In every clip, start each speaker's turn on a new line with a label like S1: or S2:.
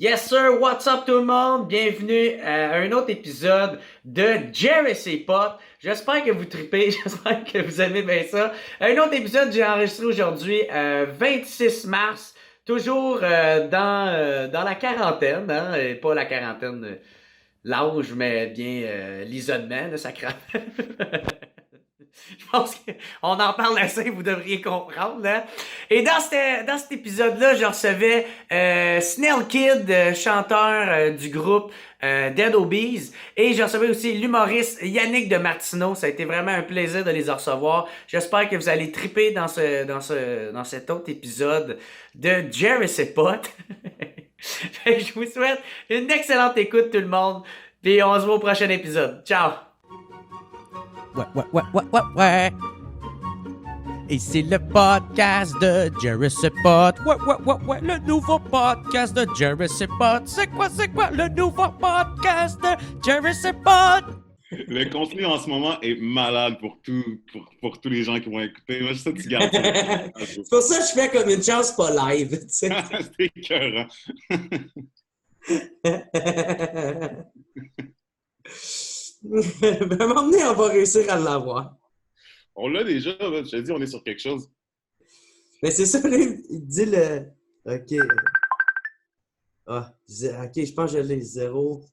S1: Yes sir, what's up tout le monde? Bienvenue à un autre épisode de Jerry et ses potes. J'espère que vous tripez, j'espère que vous aimez bien ça. Un autre épisode que j'ai enregistré aujourd'hui, 26 mars, toujours dans la quarantaine, hein? Et pas la quarantaine, l'âge, mais bien l'isolement, là, ça crame. Je pense qu'on en parle assez, vous devriez comprendre. Hein? Et dans cet épisode-là, je recevais Snell Kid, chanteur du groupe Dead Obies. Et je recevais aussi l'humoriste Yannick de Martineau. Ça a été vraiment un plaisir de les recevoir. J'espère que vous allez triper dans cet autre épisode de Jerry et ses potes. Je vous souhaite une excellente écoute tout le monde. Puis on se voit au prochain épisode. Ciao!
S2: Ouais. Et c'est le podcast de Jerry Pot. Ouais, le nouveau podcast de Jerry Pot. C'est quoi le nouveau podcast de Jerry Pot?
S3: Le contenu en ce moment est malade pour tous les gens qui vont écouter. Moi, je sais que tu gardes ça.
S4: C'est pour ça que je fais comme une chance pas live. Tu sais.
S3: C'est écœurant.
S4: Ben, m'emmener, on va réussir à l'avoir.
S3: On l'a déjà, là. Je te dis, on est sur quelque chose.
S4: Mais c'est ça, là, il dit le... OK. OK, je pense que je l'ai 0,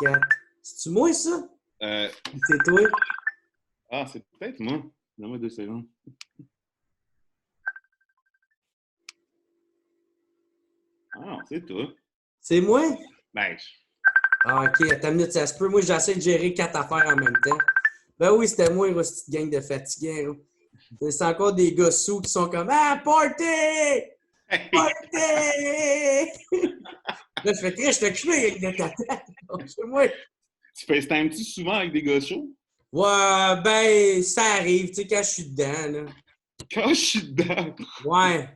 S4: 4. C'est-tu moi, ça? C'est toi?
S3: Ah, c'est peut-être moi. Donne-moi 2 secondes. Ah, c'est toi.
S4: C'est moi?
S3: Ben,
S4: Ah, OK, attends une minute, ça se peut. Moi, j'essaie de gérer 4 affaires en même temps. Ben oui, c'était moi, cette petite gang de fatigués. C'est encore des gars sous qui sont comme « Ah, party! Party! » Là, je fais très, je t'occupe avec des tatas. C'est moi.
S3: tu FaceTimes-tu souvent avec des gars chauds?
S4: Ouais, ben, ça arrive, tu sais, quand je suis dedans, là.
S3: Quand je suis dedans.
S4: Ouais.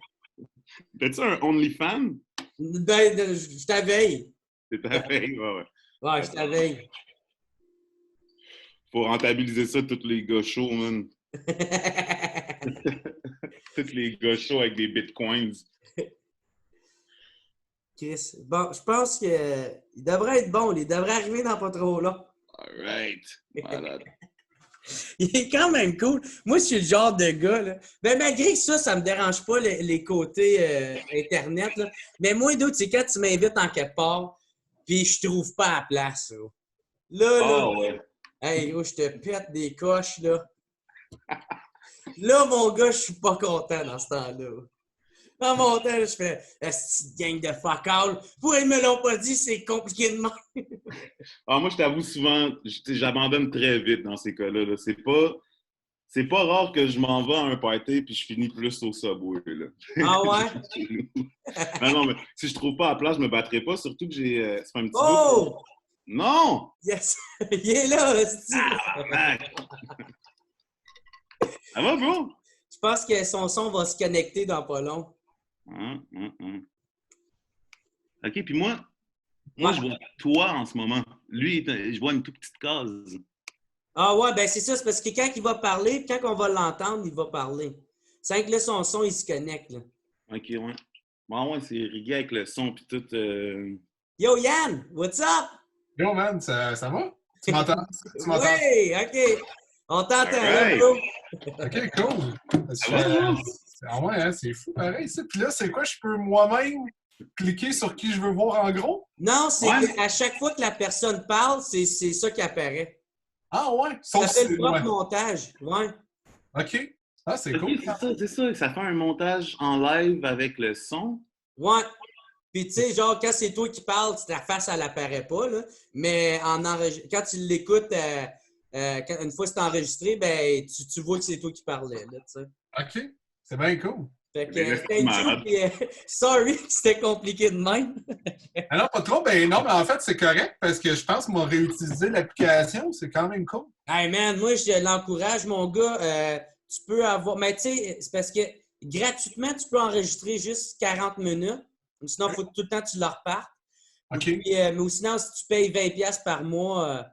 S3: T'as-tu un OnlyFans?
S4: Ben, je t'aveille.
S3: C'est pareil, ouais.
S4: Ouais, je t'aveille.
S3: Faut rentabiliser ça, tous les gars chauds, man. Tous les gars chauds avec des bitcoins.
S4: Chris, bon, je pense qu'il devrait être bon. Il devrait arriver dans pas trop long.
S3: All right. Malade.
S4: Il est quand même cool. Moi, je suis le genre de gars, là. Ben, malgré ça, ça me dérange pas les côtés Internet, là. Mais moi, d'autres, c'est quand tu m'invites en quelque part, puis je trouve pas la place, là. Là,
S3: ouais.
S4: hey, gros, je te pète des coches, là. Là, mon gars, je suis pas content dans ce temps-là. Dans mon temps, je fais « Cette gang de fuck all. Pourquoi ils me l'ont pas dit, c'est compliqué de même. »
S3: Ah, moi, je t'avoue souvent, j'abandonne très vite dans ces cas-là. Là. C'est pas rare que je m'en vais à un party puis je finis plus au Subway. Là.
S4: Ah ouais?
S3: non, mais si je trouve pas la place, je me battrai pas. Surtout que j'ai... ça fait un petit
S4: Oh!
S3: bout. Non!
S4: Yes! Il est là,
S3: Ah, ça va, bro?
S4: Je pense que son son va se connecter dans pas long.
S3: OK, puis moi, je vois toi en ce moment. Lui, je vois une toute petite case.
S4: Ah ouais, ben c'est ça, c'est parce que quand il va parler, quand on va l'entendre, il va parler. C'est que là, son son, il se connecte, là.
S3: OK, ouais. Bon, ouais, c'est rigué avec le son puis tout.
S4: Yo, Yann! What's up?
S5: Yo, man, ça va? Tu m'entends?
S4: Oui, OK. On t'entend,
S3: Right.
S4: bro.
S5: OK, cool. Ah ouais, hein, c'est fou, pareil, ça. Puis là, c'est quoi? Je peux moi-même cliquer sur qui je veux voir en gros?
S4: Non, c'est
S3: Ouais.
S4: qu'à chaque fois que la personne parle, c'est ça qui apparaît.
S5: Ah ouais?
S4: Ça
S5: Sauf
S4: fait
S5: si
S4: le propre
S5: ouais.
S4: montage. Ouais.
S5: OK. Ah, c'est
S3: OK,
S5: cool.
S3: c'est ça. Ça fait un montage en live avec le son.
S4: Ouais. Puis, tu sais, genre, quand c'est toi qui parles, ta face, elle apparaît pas, là. Mais quand tu l'écoutes, une fois que c'est enregistré, ben, tu vois que c'est toi qui parlais, là, tu sais.
S5: OK. C'est bien cool.
S4: Fait que,
S3: Mais
S4: thank you, puis, sorry que c'était compliqué de même.
S5: Ah non, pas trop. Ben non, mais en fait, c'est correct parce que je pense qu'on va réutiliser l'application. C'est quand même cool.
S4: Hey, man, moi, je l'encourage, mon gars. Tu peux avoir... Mais, tu sais, c'est parce que gratuitement, tu peux enregistrer juste 40 minutes. Sinon, il faut tout le temps que tu le repartes.
S5: OK.
S4: Puis, mais sinon, si tu payes 20$ par mois,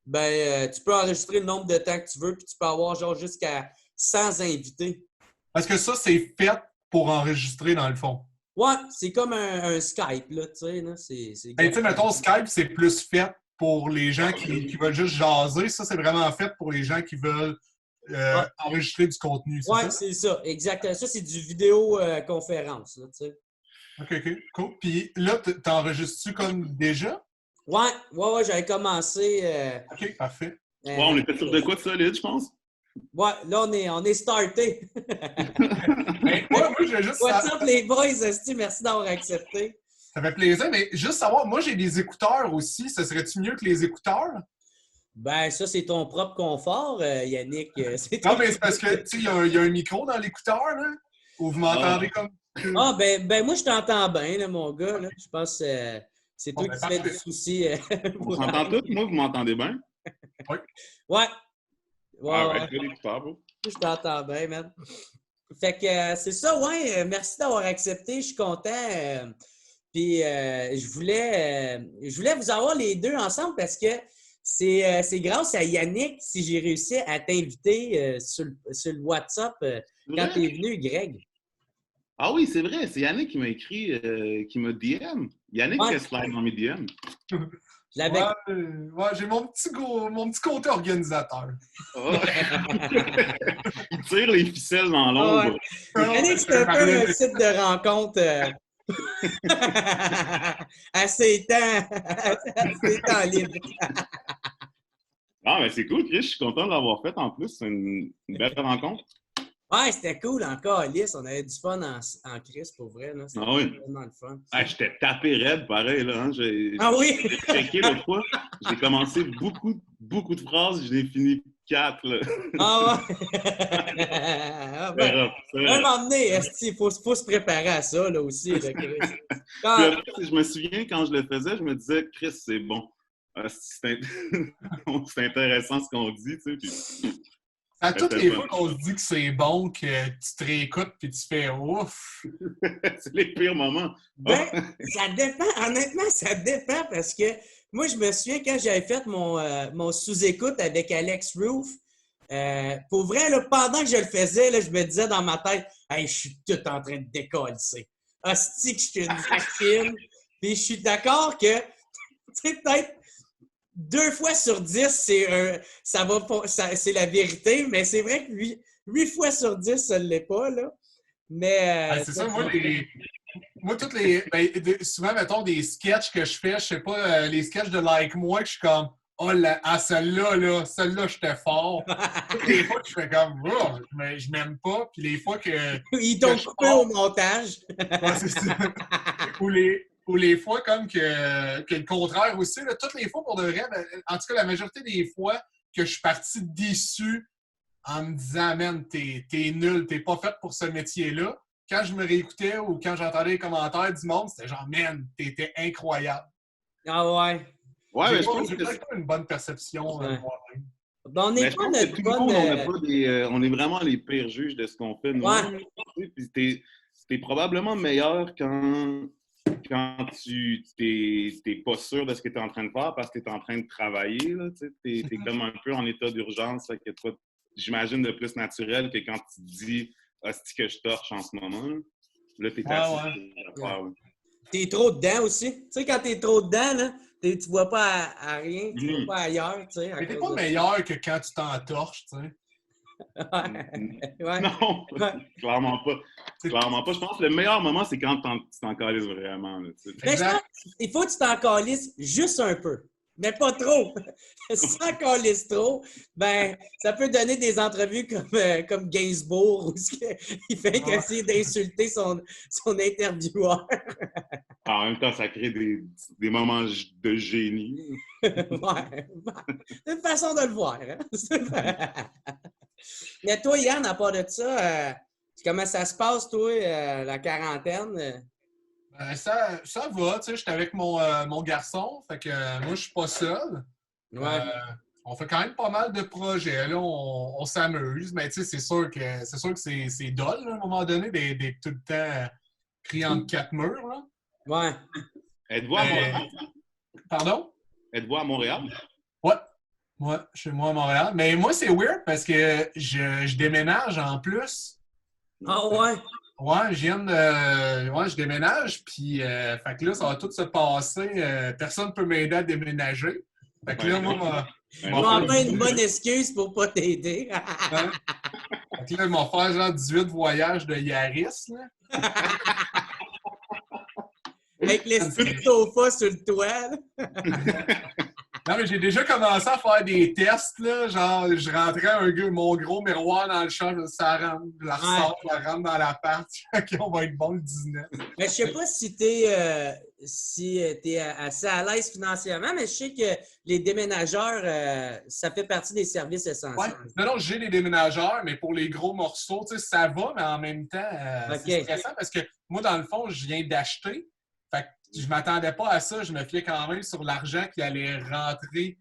S4: tu peux enregistrer le nombre de temps que tu veux, puis tu peux avoir genre jusqu'à 100 invités.
S5: Parce que ça, c'est fait pour enregistrer dans le fond.
S4: Ouais, c'est comme un Skype, là, tu sais, là.
S5: Ben, tu sais, mettons, Skype, c'est plus fait pour les gens qui veulent juste jaser. Ça, c'est vraiment fait pour les gens qui veulent
S4: Ouais.
S5: enregistrer du contenu, c'est
S4: Ouais,
S5: ça?
S4: c'est ça, exactement. Ça, c'est du vidéo conférence, là, tu sais.
S5: OK, cool. Puis là, t'enregistres-tu comme déjà?
S4: Ouais, j'avais commencé.
S5: OK, parfait.
S3: Ouais, on était sur de quoi de solide, je pense.
S4: Ouais, là, on est starté.
S5: Ben, moi, je vais juste...
S4: What's up, les boys? Esti, merci d'avoir accepté.
S5: Ça fait plaisir, mais juste savoir, moi, j'ai des écouteurs aussi. Ça serait-tu mieux que les écouteurs?
S4: Ben, ça, c'est ton propre confort, Yannick. C'est
S5: Non,
S4: ton-
S5: mais c'est parce que, tu sais, il y a un micro dans l'écouteur, là, où vous m'entendez comme...
S4: Ah, ben, moi, je t'entends bien, là, mon gars. Là. Je pense que c'est
S5: Bon,
S4: toi
S5: ben,
S4: qui te fais
S5: parfait.
S4: du souci.
S3: On s'entend tous? Moi, vous m'entendez bien?
S4: Ouais.
S3: Ah
S4: Ouais.
S3: ouais, je fais l'écouteur, bro.
S4: Je t'entends bien, man. Fait que c'est ça, ouais. Merci d'avoir accepté. Je suis content. Puis je voulais vous avoir les deux ensemble parce que c'est grâce à Yannick si j'ai réussi à t'inviter sur le WhatsApp quand
S3: Vrai?
S4: tu es venu, Greg.
S3: Ah oui, c'est vrai, c'est Yannick qui m'a écrit, qui m'a DM. Yannick
S4: Ouais.
S3: qui a slide dans mes DM.
S4: Je l'avais.
S5: Ouais, j'ai mon petit côté organisateur.
S3: Ah. Il tire les ficelles dans l'ombre.
S4: Yannick, c'est un peu un site de rencontre à ses temps libres.
S3: Ah, mais c'est cool, Chris, je suis content de l'avoir fait en plus. C'est une belle rencontre.
S4: Ouais, c'était cool encore, Alice. On avait du fun en crise pour vrai. Là. C'était
S3: Ah oui.
S4: vraiment le fun.
S3: Ah, j'étais tapé raide, pareil. Là, hein.
S4: Ah oui?
S3: J'ai checké l'autre fois. J'ai commencé beaucoup de phrases, je l'ai fini 4. Là.
S4: Ah ouais? Ah, ben, un moment donné, il faut se préparer à ça là, aussi. Là, Chris.
S3: Puis
S4: Quand-
S3: après, je me souviens, quand je le faisais, je me disais, Chris, c'est bon. C'est intéressant ce qu'on dit, tu sais. Puis...
S5: À toutes les fois qu'on se dit que c'est bon, que tu te réécoutes puis tu fais ouf.
S3: C'est les pires moments.
S4: Ben, ça dépend. Honnêtement, ça dépend parce que moi, je me souviens quand j'avais fait mon sous-écoute avec Alex Roof, pour vrai, là, pendant que je le faisais, là, je me disais dans ma tête, hey, je suis tout en train de décoller. Hostie que je suis une machine. Puis je suis d'accord que, tu sais, peut-être 2 fois sur 10, c'est la vérité, mais c'est vrai que 8 fois sur 10, ça ne l'est pas, là. Mais.
S5: C'est ça, moi, toutes les. Souvent, mettons, des sketchs que je fais, je sais pas, les sketchs de Like Moi, que je suis comme, oh, celle-là, j'étais fort. Toutes les fois que je fais comme, oh, je m'aime pas, puis les fois que.
S4: Ils t'ont coupé au montage.
S5: Ouais, c'est ça. Ou les fois comme que le contraire aussi. Là, toutes les fois pour de vrai, en tout cas la majorité des fois que je suis parti déçu en me disant man, t'es nul, t'es pas fait pour ce métier-là. Quand je me réécoutais ou quand j'entendais les commentaires du monde, c'était genre man, t'étais incroyable.
S4: Ah ouais.
S3: Ouais, mais je pense
S5: J'ai
S3: que
S5: peut-être pas une bonne perception
S4: Ouais.
S5: de moi-même.
S4: Ben, on
S3: mais
S4: n'est
S3: je
S4: pas
S3: pense que
S4: notre
S3: tout le monde,
S4: bonne.
S3: on est vraiment les pires juges de ce qu'on fait. Nous.
S4: Ouais.
S3: Puis t'es probablement meilleur quand tu t'es pas sûr de ce que tu es en train de faire parce que tu es en train de travailler. Tu es comme un peu en état d'urgence. Que toi, j'imagine de plus naturel que quand tu te dis « Hostie que je torche en ce moment ». Là, tu es assis. Ouais.
S4: T'es trop dedans aussi. Tu sais, quand t'es trop dedans, là, tu vois pas à rien, tu vois pas ailleurs. Tu sais,
S5: Mais t'es pas meilleur que quand tu t'entorches, tu sais.
S4: Ouais.
S3: Non,
S4: Ouais.
S3: clairement pas. Clairement pas. Je pense que le meilleur moment, c'est quand tu t'en calisses vraiment. Là,
S4: Mais je pense qu'il faut que tu t'en calisses juste un peu, mais pas trop. Si tu t'en calisses trop, ben, ça peut donner des entrevues comme Gainsbourg où il fait qu'essayer d'insulter son intervieweur.
S3: En même temps, ça crée des moments de génie.
S4: Ouais. C'est une façon de le voir. Hein? Mais toi, Yann, à part de ça, comment ça se passe, toi, la quarantaine?
S5: Ça va, tu sais, j'étais avec mon garçon, fait que moi, je suis pas seul.
S4: Ouais.
S5: On fait quand même pas mal de projets, là, on s'amuse, mais tu sais, c'est sûr que c'est dole, là, à un moment donné, d'être tout le temps pris entre 4 murs, là.
S4: Ouais.
S3: Êtes-vous à Montréal?
S5: Pardon?
S3: Êtes-vous à Montréal?
S5: Ouais, chez moi à Montréal. Mais moi, c'est weird parce que je déménage en plus.
S4: Ah ouais?
S5: Ouais, je déménage, puis fait que là, ça va tout se passer. Personne ne peut m'aider à déménager. Fait que là, moi,
S4: Enfin, une bonne excuse pour pas t'aider.
S5: hein? Fait que là, ils vont faire genre 18 voyages de Yaris, là.
S4: Avec les sofa sur le toit. Là.
S5: Non, mais j'ai déjà commencé à faire des tests, là. Genre, je rentrais mon gros miroir dans le champ, ça rentre, je la ressors, ça rentre dans l'appart. OK, on va être bon le 19.
S4: Mais je sais pas si t'es assez à l'aise financièrement, mais je sais que les déménageurs, ça fait partie des services
S5: Ouais.
S4: essentiels.
S5: Non, j'ai les déménageurs, mais pour les gros morceaux, tu sais, ça va, mais en même temps, c'est stressant parce que moi, dans le fond, je viens d'acheter. Fait que je m'attendais pas à ça. Je me fiais quand même sur l'argent qui allait rentrer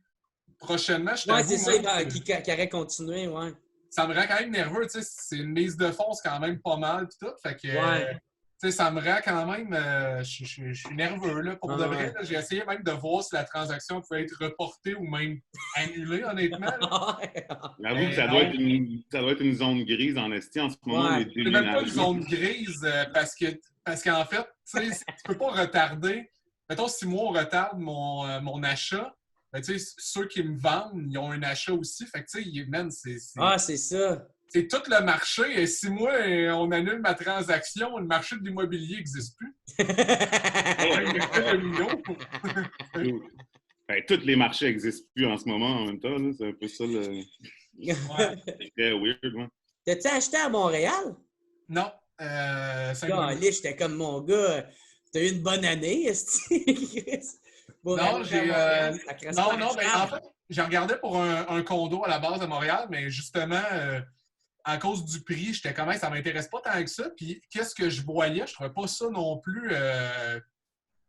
S5: prochainement.
S4: Oui, c'est ça qui aurait continué, ouais.
S5: Ça me rend quand même nerveux, tu sais. C'est une mise de fonds, c'est quand même pas mal, pis tout. Fait que, tu sais, ça me rend quand même... je suis nerveux, là. Pour de vrai, là, j'ai essayé même de voir si la transaction pouvait être reportée ou même annulée, honnêtement.
S3: J'avoue que ça doit être une zone grise en esti en ce moment.
S4: Ouais.
S5: C'est même pas une zone grise parce qu'en fait, tu sais, tu peux pas retarder. Mettons, si moi, on retarde mon achat, ben, tu sais, ceux qui me vendent, ils ont un achat aussi. Fait que, tu sais, man, c'est
S4: ça.
S5: C'est tout le marché. Et si moi, on annule ma transaction, le marché de l'immobilier n'existe plus.
S3: Ben, tous les marchés n'existent plus en ce moment en même temps. Là. C'est un peu ça le. C'est très weird. Ouais.
S4: T'as-tu acheté à Montréal?
S5: Non.
S4: J'étais comme mon gars. T'as eu une bonne année, est-ce
S5: Non, non, mais en fait, j'ai regardé pour un condo à la base de Montréal, mais justement, à cause du prix, j'étais quand même, ça m'intéresse pas tant que ça. Puis, qu'est-ce que je voyais? Je trouvais pas ça non plus.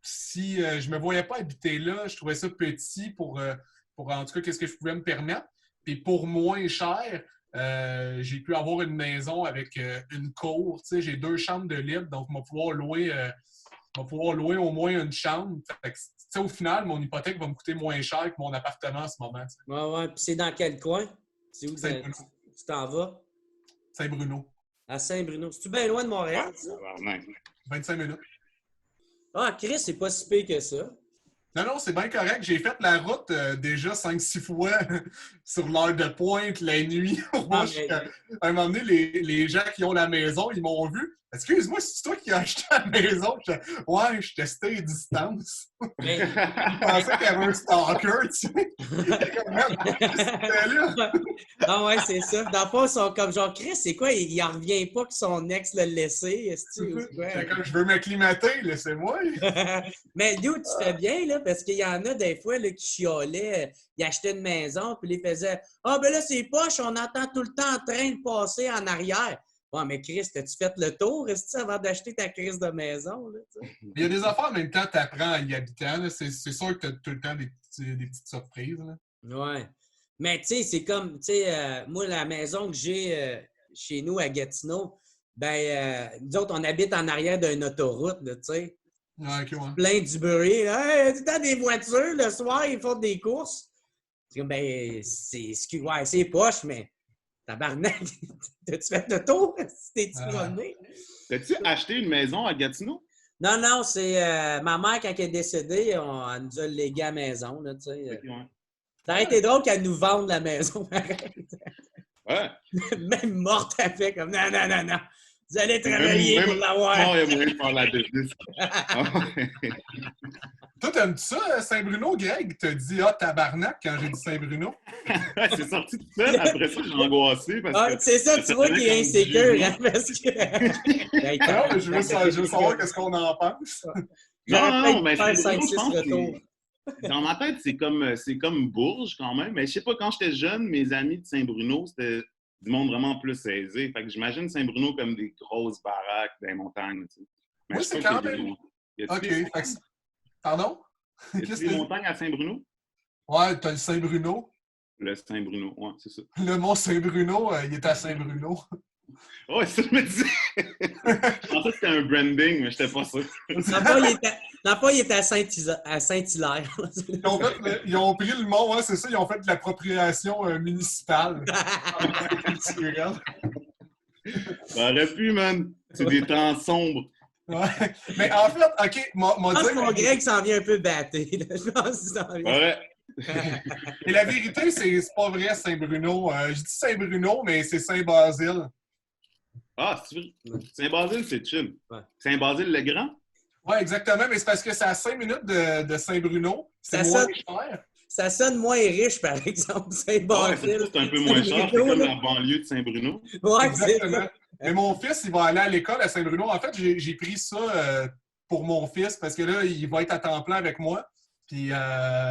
S5: Si je me voyais pas habiter là, je trouvais ça petit pour en tout cas, qu'est-ce que je pouvais me permettre. Puis, pour moins cher, j'ai pu avoir une maison avec une cour. Tu sais, j'ai 2 chambres de libre, donc on va pouvoir louer au moins une chambre. Fait que, au final, mon hypothèque va me coûter moins cher que mon appartement en ce moment. T'sais.
S4: Ouais. Puis c'est dans quel coin? C'est où tu t'en vas?
S5: Saint-Bruno.
S4: À Saint-Bruno. C'est-tu bien loin de Montréal, ça?
S5: 25 minutes.
S4: Ah, Chris, c'est pas si pire que ça.
S5: Non, c'est bien correct. J'ai fait la route déjà 5-6 fois sur l'heure de pointe, la nuit. Moi, à un moment donné, les gens qui ont la maison, ils m'ont vu. Excuse-moi, c'est toi qui as acheté la maison? Ouais, je testais les distances.
S4: Mais...
S5: Je pensais qu'il y avait un stalker, tu sais. C'était là.
S4: Ah ouais, c'est ça. Dans le fond, ils sont comme genre, Chris, c'est quoi? Il en revient pas que son ex l'a laissé.
S5: C'est comme, je veux m'acclimater, laissez-moi.
S4: Mais d'où tu fais bien, là, parce qu'il y en a des fois là, qui chiolaient, ils achetaient une maison, puis ils faisaient « Ah, ben là, c'est poche, on entend tout le temps en train de passer en arrière. » Ouais, mais Chris, as-tu fait le tour avant d'acheter ta crise de maison? Là,
S5: il y a des affaires en même temps, tu apprends à y habiter. C'est sûr que tu as tout le temps des petites surprises. Là.
S4: Ouais. Mais tu sais, c'est comme, tu sais, moi, la maison que j'ai chez nous à Gatineau, nous autres, on habite en arrière d'une autoroute, tu sais.
S5: Ouais, okay, ouais.
S4: Plein du bruit. Hey, tout le temps des voitures, le soir, ils font des courses. C'est poche, mais tabarnak, t'as-tu fait le tour? T'es-tu promené?
S3: T'as-tu acheté une maison à Gatineau?
S4: Non, c'est ma mère, quand elle est décédée, elle nous a légué à la maison, là, tu sais.
S3: Okay, ouais.
S4: Ça aurait été drôle qu'elle nous vende la maison.
S3: Ouais.
S4: Même morte, elle fait comme non. Vous allez travailler pour l'avoir.
S3: Non, il y a moyen de faire la business.
S5: Toi, t'aimes-tu ça, Saint-Bruno, Greg? T'as dit « Ah, tabarnak » quand j'ai dit Saint-Bruno?
S3: C'est sorti tout seul. Après ça, j'ai angoissé. Parce que
S4: c'est ça, tu vois qu'il est insécure. Hein, parce que...
S5: non, mais je veux savoir qu'est-ce qu'on en pense.
S3: Non, mais je pense que dans ma tête, c'est comme Bourges quand même. Mais je sais pas, quand j'étais jeune, mes amis de Saint-Bruno, c'était du monde vraiment plus aisé. Fait que j'imagine Saint-Bruno comme des grosses baraques dans les montagnes. Tu sais.
S5: Oui, c'est quand même... OK. Pardon?
S3: Y a-t-il des montagnes à Saint-Bruno?
S5: Ouais, t'as le Saint-Bruno.
S3: Le Saint-Bruno, ouais, c'est ça.
S5: Le mont Saint-Bruno, il est à Saint-Bruno.
S3: Ouais, ça, je me disais. Je pensais que c'était un branding, mais je n'étais pas sûr.
S4: Dans il était à Saint-Hilaire.
S5: Ils ont pris le mont, ouais, c'est ça, ils ont fait de l'appropriation municipale.
S3: Ça aurait pu, man. C'est des temps sombres.
S5: Ouais. Mais en fait, OK,
S4: Je pense que mon
S5: dire...
S4: Greg s'en vient un peu batté. Là. Je pense qu'il s'en vient.
S3: Ouais.
S5: Et la vérité, c'est pas vrai, Saint-Bruno. Je dis Saint-Bruno, mais c'est Saint-Basile.
S3: Ah, c'est vrai. Saint-Basile, c'est chill.
S4: Ouais.
S3: Saint-Basile-le-Grand?
S5: Oui, exactement, mais c'est parce que c'est à 5 minutes de Saint-Bruno. C'est
S4: Ça
S5: moins cher.
S4: Ça sonne moins riche, par exemple,
S3: Ouais,
S4: Saint-Basile.
S3: c'est un peu moins cher. C'est
S4: Saint-Bruno,
S3: comme
S4: là.
S3: la banlieue de Saint-Bruno.
S4: Ouais, c'est
S5: Exactement.
S4: ça.
S5: Mais mon fils, il va aller à l'école à Saint-Bruno. En fait, j'ai pris ça pour mon fils parce que là, il va être à temps plein avec moi. Puis,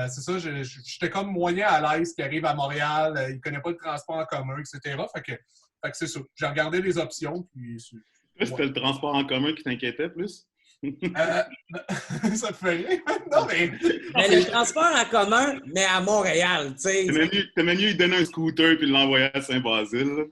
S5: c'est ça, j'étais comme moyen à l'aise qu'il arrive à Montréal. Il ne connaît pas le transport en commun, etc. Fait que c'est ça. J'ai regardé les options. Puis,
S3: C'était le transport en commun qui t'inquiétait plus?
S5: ça te fait rire? Non, mais...
S4: Mais le transport en commun, mais à Montréal, tu sais.
S3: T'aimais mieux lui donner un scooter puis l'envoyer à Saint-Basile.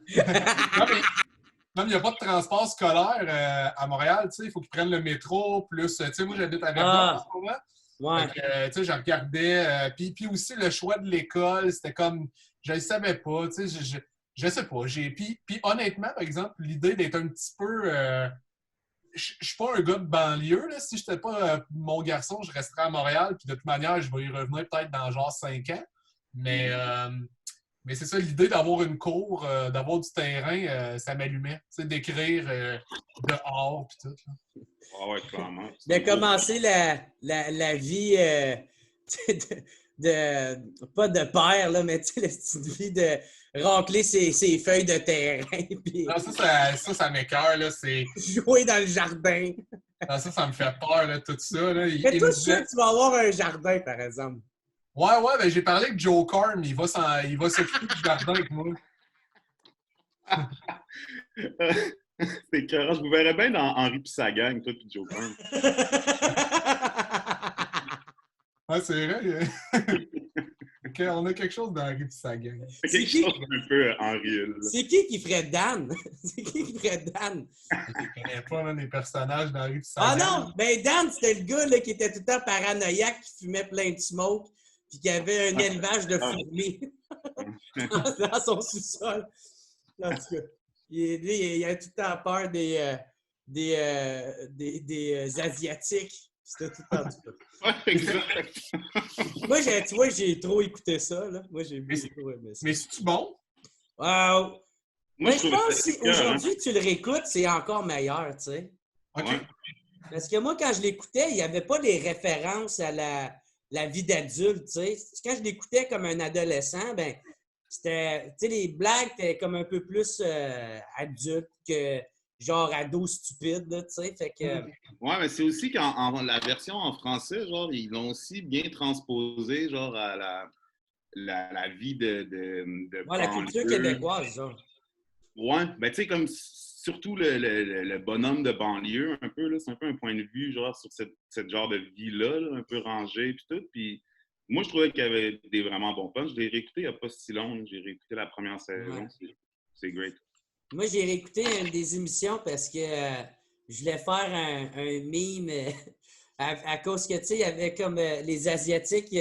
S5: Non, mais il n'y a pas de transport scolaire à Montréal. Il faut qu'ils prennent le métro. Plus, moi, j'habite à Verdun en ce moment.
S4: Ouais.
S5: Je regardais. Puis aussi, le choix de l'école, c'était comme... Je ne savais pas. Je sais pas. Puis honnêtement, par exemple, l'idée d'être un petit peu... je suis pas un gars de banlieue. Là. Si je n'étais pas mon garçon, je resterais à Montréal. Puis de toute manière, je vais y revenir peut-être dans genre 5 ans. Mais c'est ça, l'idée d'avoir une cour, d'avoir du terrain, ça m'allumait. d'écrire dehors puis tout. Là.
S3: Ah ouais, clairement.
S4: De commencer la vie pas de père, là, mais tu sais, la petite vie de racler ses feuilles de terrain. Puis
S5: Non, ça m'écoeure. Là,
S4: jouer dans le jardin.
S5: non, ça me fait peur, là, tout ça. Là.
S4: Mais toi, je suis sûr que tu vas avoir un jardin, par exemple.
S5: Ouais, ben, j'ai parlé avec Joe Corm. Il va s'occuper du jardin avec moi.
S3: C'est écœurant. Je vous verrais bien dans Henri pis sa gang, toi pis Joe Corm.
S5: Ouais, c'est vrai. OK, on a quelque chose d'Henri pis sa gang.
S3: C'est quelque chose d'un peu Henri.
S4: C'est qui ferait Dan? C'est qui ferait Dan?
S5: Je connais pas même les personnages d'Henri pis sa
S4: Ah
S5: gang.
S4: non! Ben Dan, c'était le gars là, qui était tout le temps paranoïaque, qui fumait plein de smoke, puis qui avait un élevage de fourmis dans son sous-sol. En tout cas, il a tout le temps peur des Asiatiques. C'était tout le temps du tout.
S3: Ouais, exact.
S4: Moi, tu vois, j'ai trop écouté ça. Là. Moi, j'ai beaucoup aimé ça.
S5: Mais c'est-tu bon?
S4: Wow!
S3: Moi,
S4: Mais je pense
S3: ça
S4: que si aujourd'hui tu le réécoutes, c'est encore meilleur, tu sais.
S5: OK.
S3: Ouais.
S4: Parce que moi, quand je l'écoutais, il n'y avait pas les références à la vie d'adulte, tu sais. Quand je l'écoutais comme un adolescent, ben c'était, tu sais, les blagues étaient comme un peu plus adultes que genre ado stupide, là, tu sais. Fait que...
S3: Ouais, mais c'est aussi qu'en la version en français, genre, ils l'ont aussi bien transposé, genre, à la vie de
S4: Ouais, la culture
S3: banlieue.
S4: québécoise, genre.
S3: Ouais, ben tu sais, comme surtout le bonhomme de banlieue, un peu, là, c'est un peu un point de vue, genre, sur cette genre de vie-là, là, un peu rangée, puis tout. Puis moi, je trouvais qu'il y avait des vraiment bons punchs. Je l'ai réécouté il n'y a pas si long. J'ai réécouté la première saison.
S4: Ouais.
S3: C'est great.
S4: Moi, j'ai réécouté une des émissions parce que je voulais faire un meme à cause que, tu sais, il y avait comme les Asiatiques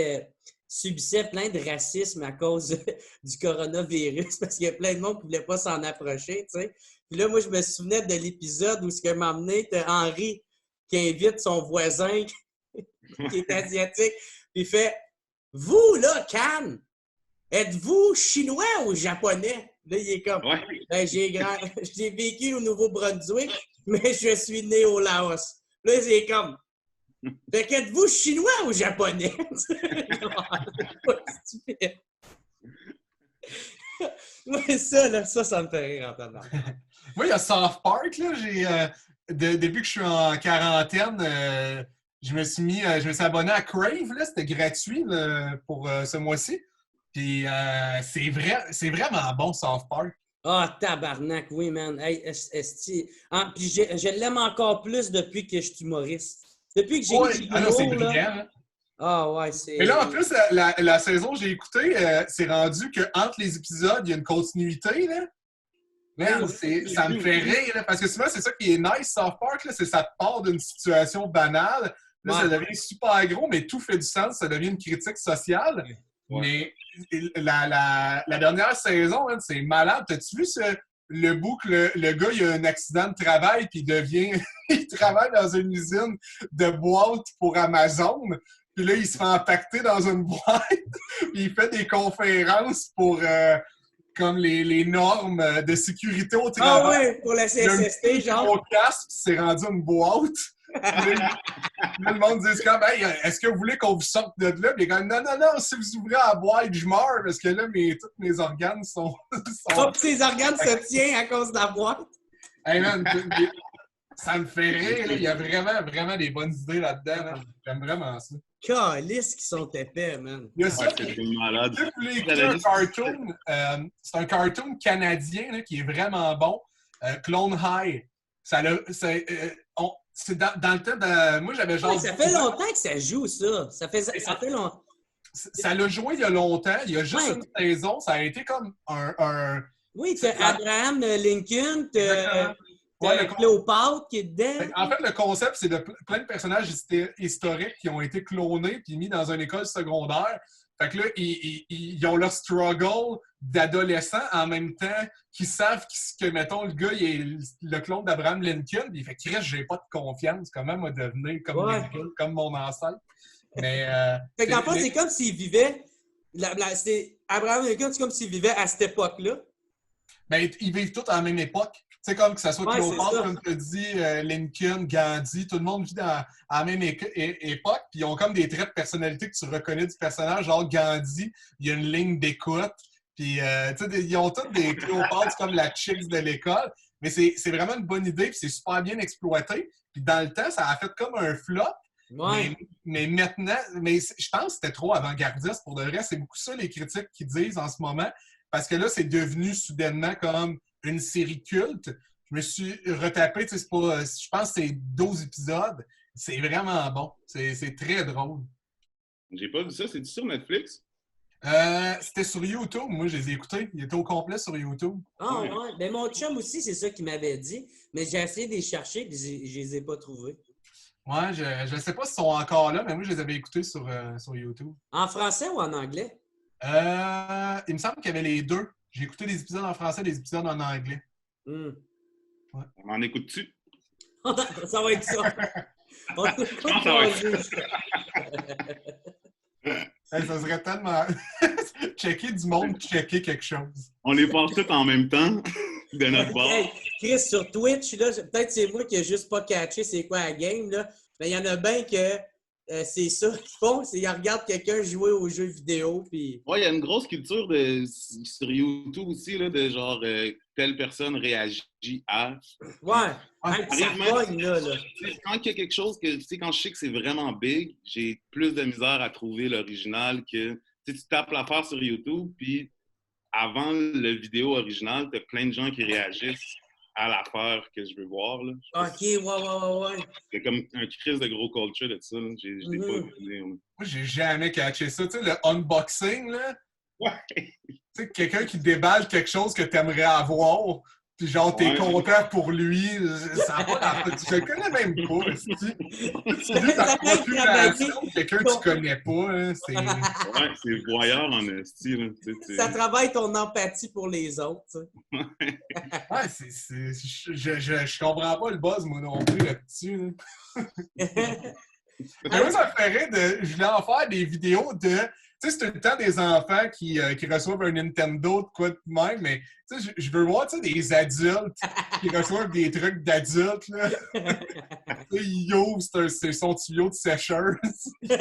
S4: subissaient plein de racisme à cause du coronavirus parce qu'il y a plein de monde qui ne voulait pas s'en approcher, tu sais. Puis là, moi, je me souvenais de l'épisode où ce que m'a emmené, t'as Henri qui invite son voisin qui est asiatique, puis il fait « Vous, là, Cannes, êtes-vous chinois ou japonais? » Là, il est comme
S3: Ouais.
S4: ben, j'ai vécu au Nouveau-Brunswick, mais je suis né au Laos. Là, c'est comme fait qu'êtes-vous chinois ou japonais? C'est pas stupide. Ouais, ça me fait rire en temps.
S5: Moi, il y a South Park, là. Depuis que je suis en quarantaine, je me suis abonné à Crave, là. C'était gratuit là, pour ce mois-ci. Puis c'est vraiment bon, South Park.
S4: Ah, tabarnak, oui, man. Hey, puis je l'aime encore plus depuis que je suis humoriste. Depuis que j'ai écrit
S5: non, c'est
S4: l'humour, là.
S5: brillant. Hein?
S4: Ah, ouais, c'est...
S5: Mais là, en plus, la saison que j'ai écoutée, c'est rendu qu'entre les épisodes, il y a une continuité, là. Man, ça me fait rire, là, parce que souvent, c'est ça qui est nice, South Park, là, c'est ça te part d'une situation banale. Là, ça devient super gros, mais tout fait du sens, ça devient une critique sociale. Ouais. Mais la dernière saison, man, c'est malade. T'as-tu vu le bout que le gars, il a un accident de travail, puis il travaille dans une usine de boîtes pour Amazon. Puis là, il se fait empaqueter dans une boîte, puis il fait des conférences pour comme les normes de sécurité au travail.
S4: Ah ouais, pour la CSST, genre.
S5: Au casque, puis c'est rendu une boîte. Là, le monde dit comme, hey, est-ce que vous voulez qu'on vous sorte de là? Puis il est comme, non, si vous ouvrez la boîte, je meurs, parce que là, tous mes organes sont...
S4: Oh, ses organes se tiennent à cause de la boîte.
S5: Hey man, ça me fait rire, là. Il y a vraiment des bonnes idées là-dedans. Là. J'aime vraiment ça.
S4: Calice qui sont épais, man.
S5: Il y a ça,
S3: c'est malade.
S5: si vous voulez écouter un cartoon, c'est un cartoon canadien là, qui est vraiment bon. Clone High. C'est dans le temps de... Moi, j'avais genre...
S4: Ouais, ça fait longtemps que ça joue, ça. Ça fait longtemps.
S5: Ça l'a joué il y a longtemps. Il y a juste une saison. Ça a été comme un...
S4: Oui, t'as Abraham Lincoln, t'as Cléopâtre qui est dedans.
S5: En fait, le concept, c'est de plein de personnages historiques qui ont été clonés puis mis dans une école secondaire. Fait que là, ils ont leur struggle d'adolescents en même temps qu'ils savent que, mettons, le gars, il est le clone d'Abraham Lincoln. Il fait qu'il reste, j'ai pas de confiance. Comment me devenir comme Lincoln, comme mon ancêtre? Mais.
S4: Fait qu'en fait, c'est comme s'il vivait. Abraham Lincoln, c'est comme s'il vivait à cette époque-là.
S5: Ben, ils vivent tous à la même époque. C'est comme que ça soit Cléopâtre, comme tu as dit, Lincoln, Gandhi, tout le monde vit à la même époque, puis ils ont comme des traits de personnalité que tu reconnais du personnage, genre Gandhi, il y a une ligne d'écoute, puis ils ont tous des Cléopâtres comme la chicks de l'école, mais c'est vraiment une bonne idée, puis c'est super bien exploité, puis dans le temps, ça a fait comme un flop, mais maintenant, je pense que c'était trop avant-gardiste pour de vrai, c'est beaucoup ça les critiques qui disent en ce moment, parce que là, c'est devenu soudainement comme une série culte. Je me suis retapé, je pense que c'est 12 épisodes. C'est vraiment bon. C'est très drôle.
S3: J'ai pas vu ça. C'est-tu sur Netflix?
S5: C'était sur YouTube. Moi, je les ai écoutés. Il était au complet sur YouTube.
S4: Ah ouais. Ben, mon chum aussi, c'est ça qu'il m'avait dit. Mais j'ai essayé de les chercher et je les ai pas trouvés.
S5: Ouais, je ne sais pas s'ils sont encore là, mais moi, je les avais écoutés sur YouTube.
S4: En français ou en anglais?
S5: Il me semble qu'il y avait les deux. J'ai écouté des épisodes en français et des épisodes en anglais.
S4: Ouais.
S3: On en écoute-tu?
S4: Ça va être ça. On
S5: ça serait tellement... checker du monde, checker quelque chose.
S3: On les passe tous en même temps de notre bord.
S4: Hey, Chris, sur Twitch, là, peut-être c'est moi qui n'ai juste pas catché c'est quoi la game, là, mais il y en a bien que c'est ça qu'ils font, c'est qu'ils regardent quelqu'un jouer aux jeux vidéo. Puis...
S3: Ouais, il y a une grosse culture sur YouTube aussi, là, de genre telle personne réagit à.
S4: Ouais, ça pogne, là.
S3: Quand il y a quelque chose que, quand je sais que c'est vraiment big, j'ai plus de misère à trouver l'original que. Tu tapes l'affaire sur YouTube, puis avant le vidéo original, t'as plein de gens qui réagissent à l'affaire que je veux voir. Là.
S4: OK, ouais.
S3: C'est comme un crise de gros culture de ça. Là. Je l'ai pas vu.
S5: Moi, j'ai jamais catché ça. Tu sais, le unboxing, là.
S3: Ouais.
S5: Tu sais, quelqu'un qui déballe quelque chose que t'aimerais avoir, puis genre, t'es content pour lui. Ça va dans... Je le connais même pas. C'est juste la population de quelqu'un que tu connais pas. Hein,
S3: c'est voyeur en esti.
S4: Ça travaille ton empathie pour les autres.
S5: Ouais, je comprends pas le buzz, moi non plus, là-dessus. Moi, ça me ferait je voulais en faire des vidéos de... Tu sais, c'est tout le temps des enfants qui reçoivent un Nintendo de quoi de même, mais tu sais, je veux voir des adultes qui reçoivent des trucs d'adultes. Là. Ils ouvrent, c'est son tuyau de sécheuse. Il n'y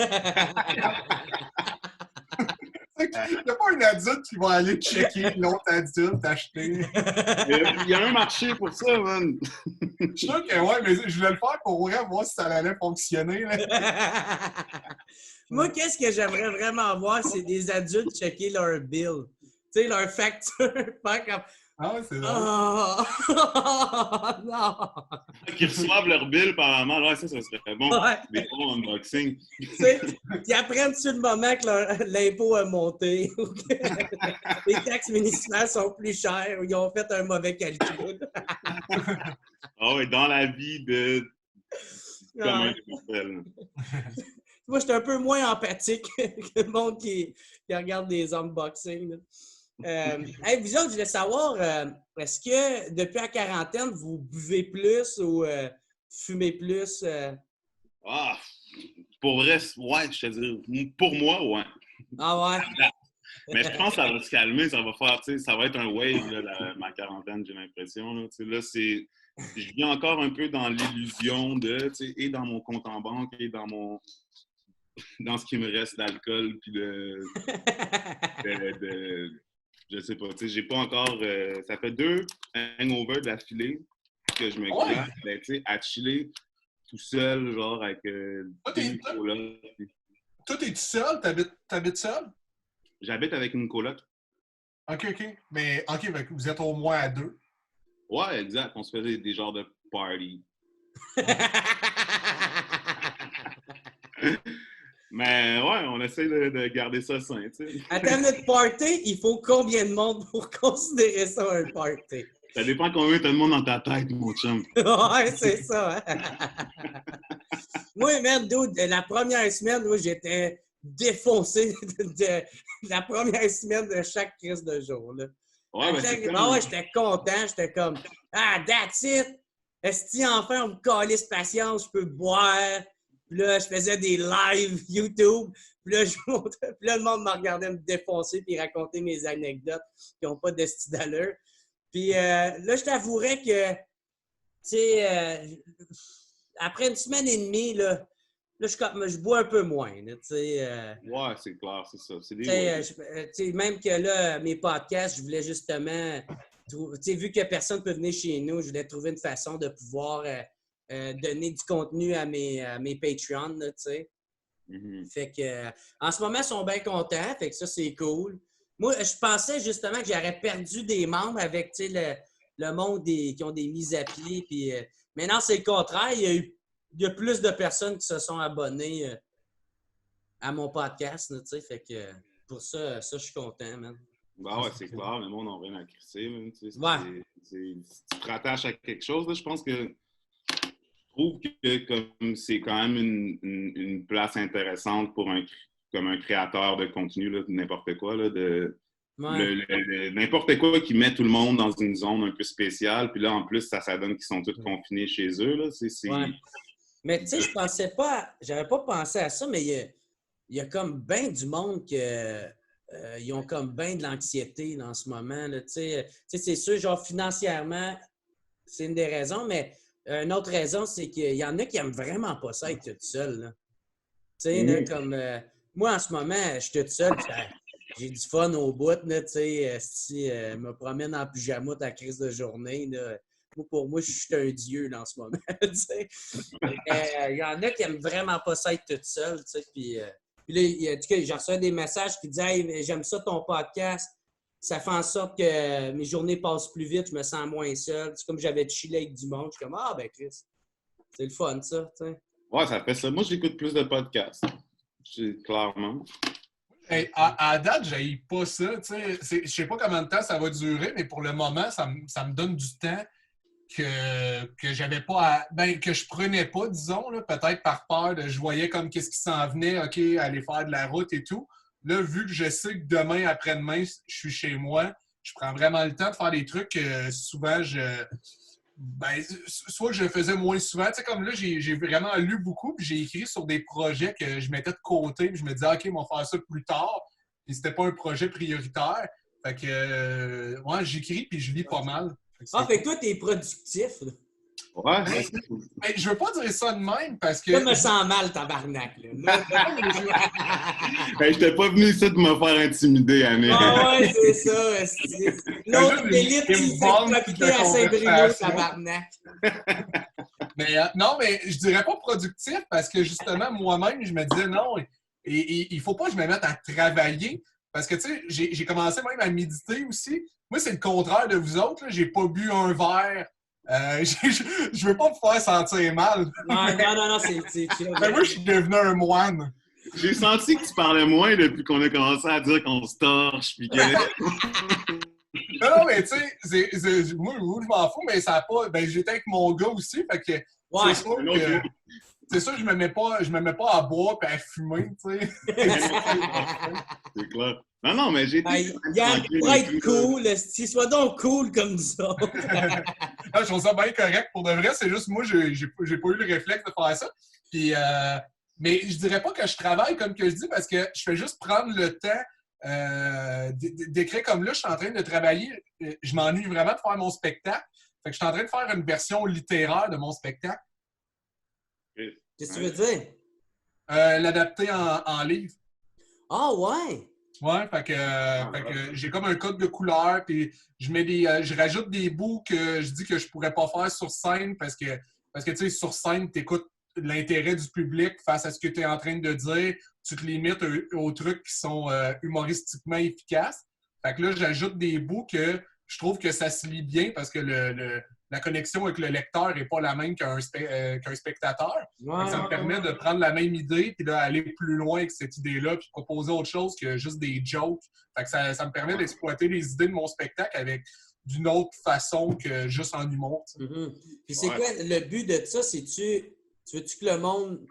S5: a pas un adulte qui va aller checker l'autre adulte acheter.
S3: Il y a un marché pour ça, man.
S5: Je suis sûr que ouais, mais je voulais le faire pour voir si ça allait fonctionner. Là.
S4: Moi, qu'est-ce que j'aimerais vraiment voir, c'est des adultes checker leur bill. Tu sais, leur facture. Faire comme...
S5: Ah ouais, c'est vrai.
S4: Oh, non!
S3: Qu'ils reçoivent leur bill par la main. Ouais, ça serait bon.
S4: Ouais.
S3: Des bons unboxing.
S4: Tu sais, ils apprennent sur le moment que l'impôt a monté. Les taxes municipales sont plus chères ou ils ont fait un mauvais calcul.
S3: Ah ouais, dans la vie de... Comment il s'appelle.
S4: Moi, je suis un peu moins empathique que le monde qui regarde des unboxings. Là. Hey, vous autres, je voulais savoir, est-ce que depuis la quarantaine, vous buvez plus ou fumez plus?
S3: Ah, pour vrai, ouais, je te dis, pour moi, ouais.
S4: Ah ouais?
S3: Mais je pense que ça va se calmer, ça va faire, tu sais, ça va être un wave, là, ma quarantaine, j'ai l'impression. Là, tu sais, là, je vis encore un peu dans l'illusion de, tu sais, et dans mon compte en banque, et dans ce qui me reste d'alcool, puis je sais pas, tu sais, j'ai pas encore, ça fait 2 hangovers d'affilée que je me
S5: Ouais.
S3: claque, ben, tu sais, à chiller tout seul, genre, avec
S5: Toi,
S3: une coloc.
S5: Toi, t'es tout seul? T'habites seul?
S3: J'habite avec une coloc.
S5: OK. Mais, OK, fait que vous êtes au moins à 2.
S3: Ouais, exact, on se faisait des genres de party. Mais ouais, on essaie de garder ça sain, tu sais.
S4: Attends notre party, il faut combien de monde pour considérer ça un party?
S3: Ça dépend combien t'as de monde dans ta tête, mon chum.
S4: Ouais, c'est ça. Hein? Moi, man, dude, la première semaine, moi, j'étais défoncé de la première semaine de chaque crise de jour. Là.
S3: Ouais, ben c'est comme...
S4: ouais, j'étais content. J'étais comme, ah, that's it! Est-ce que enfin on me calisse patience, je peux boire? Puis là, je faisais des lives YouTube. Puis là, puis là, le monde me regardait me défoncer puis raconter mes anecdotes qui n'ont pas de style d'allure. Puis là, je t'avouerais que, tu sais, après une semaine et demie, là je bois un peu moins. Là,
S3: Ouais, c'est clair, c'est ça. C'est des
S4: même que là, mes podcasts, je voulais justement, vu que personne ne peut venir chez nous, je voulais trouver une façon de pouvoir donner du contenu à mes Patreons. Là, Fait que, en ce moment, ils sont bien contents. Fait que ça, c'est cool. Moi, je pensais justement que j'aurais perdu des membres avec le monde qui ont des mises à pied. Puis, mais non, c'est le contraire. Il y a plus de personnes qui se sont abonnées à mon podcast. Là, fait que pour ça, je suis content, man.
S3: Ben ouais, c'est clair, le monde n'a rien à crisser. Même,
S4: Ouais.
S3: Si tu te rattaches à quelque chose, là, je pense que je trouve que comme c'est quand même une place intéressante pour comme un créateur de contenu, là, n'importe quoi, là, n'importe quoi qui met tout le monde dans une zone un peu spéciale. Puis là, en plus, ça donne qu'ils sont tous confinés chez eux. Là,
S4: Ouais. Mais tu sais, je pensais pas, j'avais pas pensé à ça, mais il y a comme bien du monde que ils ont comme bien de l'anxiété en ce moment. Tu sais, c'est sûr, genre financièrement, c'est une des raisons, mais une autre raison, c'est qu'il y en a qui aiment vraiment pas ça être tout seul. Tu sais, comme moi, en ce moment, je suis tout seul, j'ai du fun au bout. Tu sais, si je me promène en pyjama à la crise de journée, là, pour moi, je suis un dieu là, en ce moment. Il y en a qui aiment vraiment pas ça être tout seul. Puis là, en tout cas, j'ai reçu des messages qui disaient hey, j'aime ça ton podcast. Ça fait en sorte que mes journées passent plus vite, je me sens moins seul. C'est comme j'avais chillé avec du monde. Je suis comme ah ben Chris, c'est le fun ça. T'sais.
S3: Ouais, ça fait ça. Moi, j'écoute plus de podcasts. Clairement.
S5: Hey, à date, j'haïs pas ça. Je sais pas combien de temps ça va durer, mais pour le moment, ça me donne du temps que j'avais pas que je prenais pas, disons, là, peut-être par peur de je voyais comme qu'est-ce qui s'en venait, OK, aller faire de la route et tout. Là, vu que je sais que demain, après-demain, je suis chez moi, je prends vraiment le temps de faire des trucs que souvent soit que je le faisais moins souvent. Tu sais, comme là, j'ai vraiment lu beaucoup, puis j'ai écrit sur des projets que je mettais de côté, puis je me disais, OK, on va faire ça plus tard. Puis c'était pas un projet prioritaire. Fait que, ouais, j'écris, puis je lis pas mal.
S4: Fait que toi, t'es productif. Là.
S3: Ouais.
S5: Mais je veux pas dire ça de même parce que.
S4: Je me sens mal, tabarnak. Là.
S3: Ben, je t'ai pas venu ici de me faire intimider, Annie.
S4: Ah ouais, c'est ça. L'autre élite qui s'est profité à Saint-Bruno, tabarnak.
S5: Mais non, mais je dirais pas productif parce que justement, moi-même, je me disais non, il faut pas que je me mette à travailler. Parce que, tu sais, j'ai commencé même à méditer aussi. Moi, c'est le contraire de vous autres. J'ai pas bu un verre. Je veux pas me faire sentir mal.
S4: Non, c'est chill.
S5: Mais moi, je suis devenu un moine.
S3: J'ai senti que tu parlais moins depuis qu'on a commencé à dire qu'on se torche. Puis que...
S5: non, mais tu sais, moi, je m'en fous, mais ça a pas. Ben, j'étais avec mon gars aussi. Fait que
S4: ouais.
S5: c'est sûr que je me mets pas à boire et à fumer, tu sais.
S3: C'est clair. Non, mais j'ai été...
S4: Yann, pour être cool, s'il soit donc cool comme nous autres.
S5: Non, je trouve ça bien correct. Pour de vrai, c'est juste moi, j'ai pas eu le réflexe de faire ça. Puis, mais je dirais pas que je travaille comme que je dis parce que je fais juste prendre le temps d'écrire comme là. Je suis en train de travailler. Je m'ennuie vraiment de faire mon spectacle. Fait que je suis en train de faire une version littéraire de mon spectacle.
S4: Qu'est-ce que tu veux dire?
S5: L'adapter en livre.
S4: Ah ouais!
S5: Ouais, fait que j'ai comme un code de couleur, puis je rajoute des bouts que je dis que je pourrais pas faire sur scène parce que tu sais, sur scène, tu écoutes l'intérêt du public face à ce que tu es en train de dire, tu te limites aux trucs qui sont humoristiquement efficaces. Fait que là, j'ajoute des bouts que je trouve que ça se lit bien parce que la connexion avec le lecteur n'est pas la même qu'un spectateur.
S4: Ouais,
S5: Ça me permet de prendre la même idée puis d'aller plus loin avec cette idée-là puis proposer autre chose que juste des jokes. Fait que ça me permet d'exploiter les idées de mon spectacle avec d'une autre façon que juste en humour.
S4: Puis c'est quoi le but de ça? Tu veux-tu que le monde...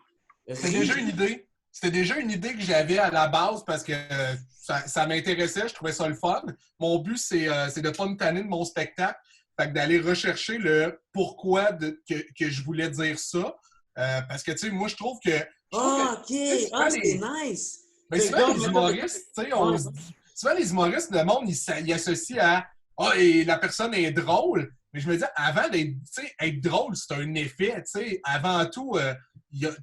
S5: C'était déjà une idée que j'avais à la base parce que ça m'intéressait, je trouvais ça le fun. Mon but, c'est de pas me tanner de mon spectacle. Fait que d'aller rechercher le pourquoi que je voulais dire ça. Parce que, tu sais, moi, je trouve que...
S4: OK! C'est nice!
S5: Mais souvent, les humoristes, tu sais, souvent, les humoristes, le monde, il associe à « Ah, et la personne est drôle! » Mais je me dis, avant d'être, tu sais, être drôle, c'est un effet, tu sais. Avant tout,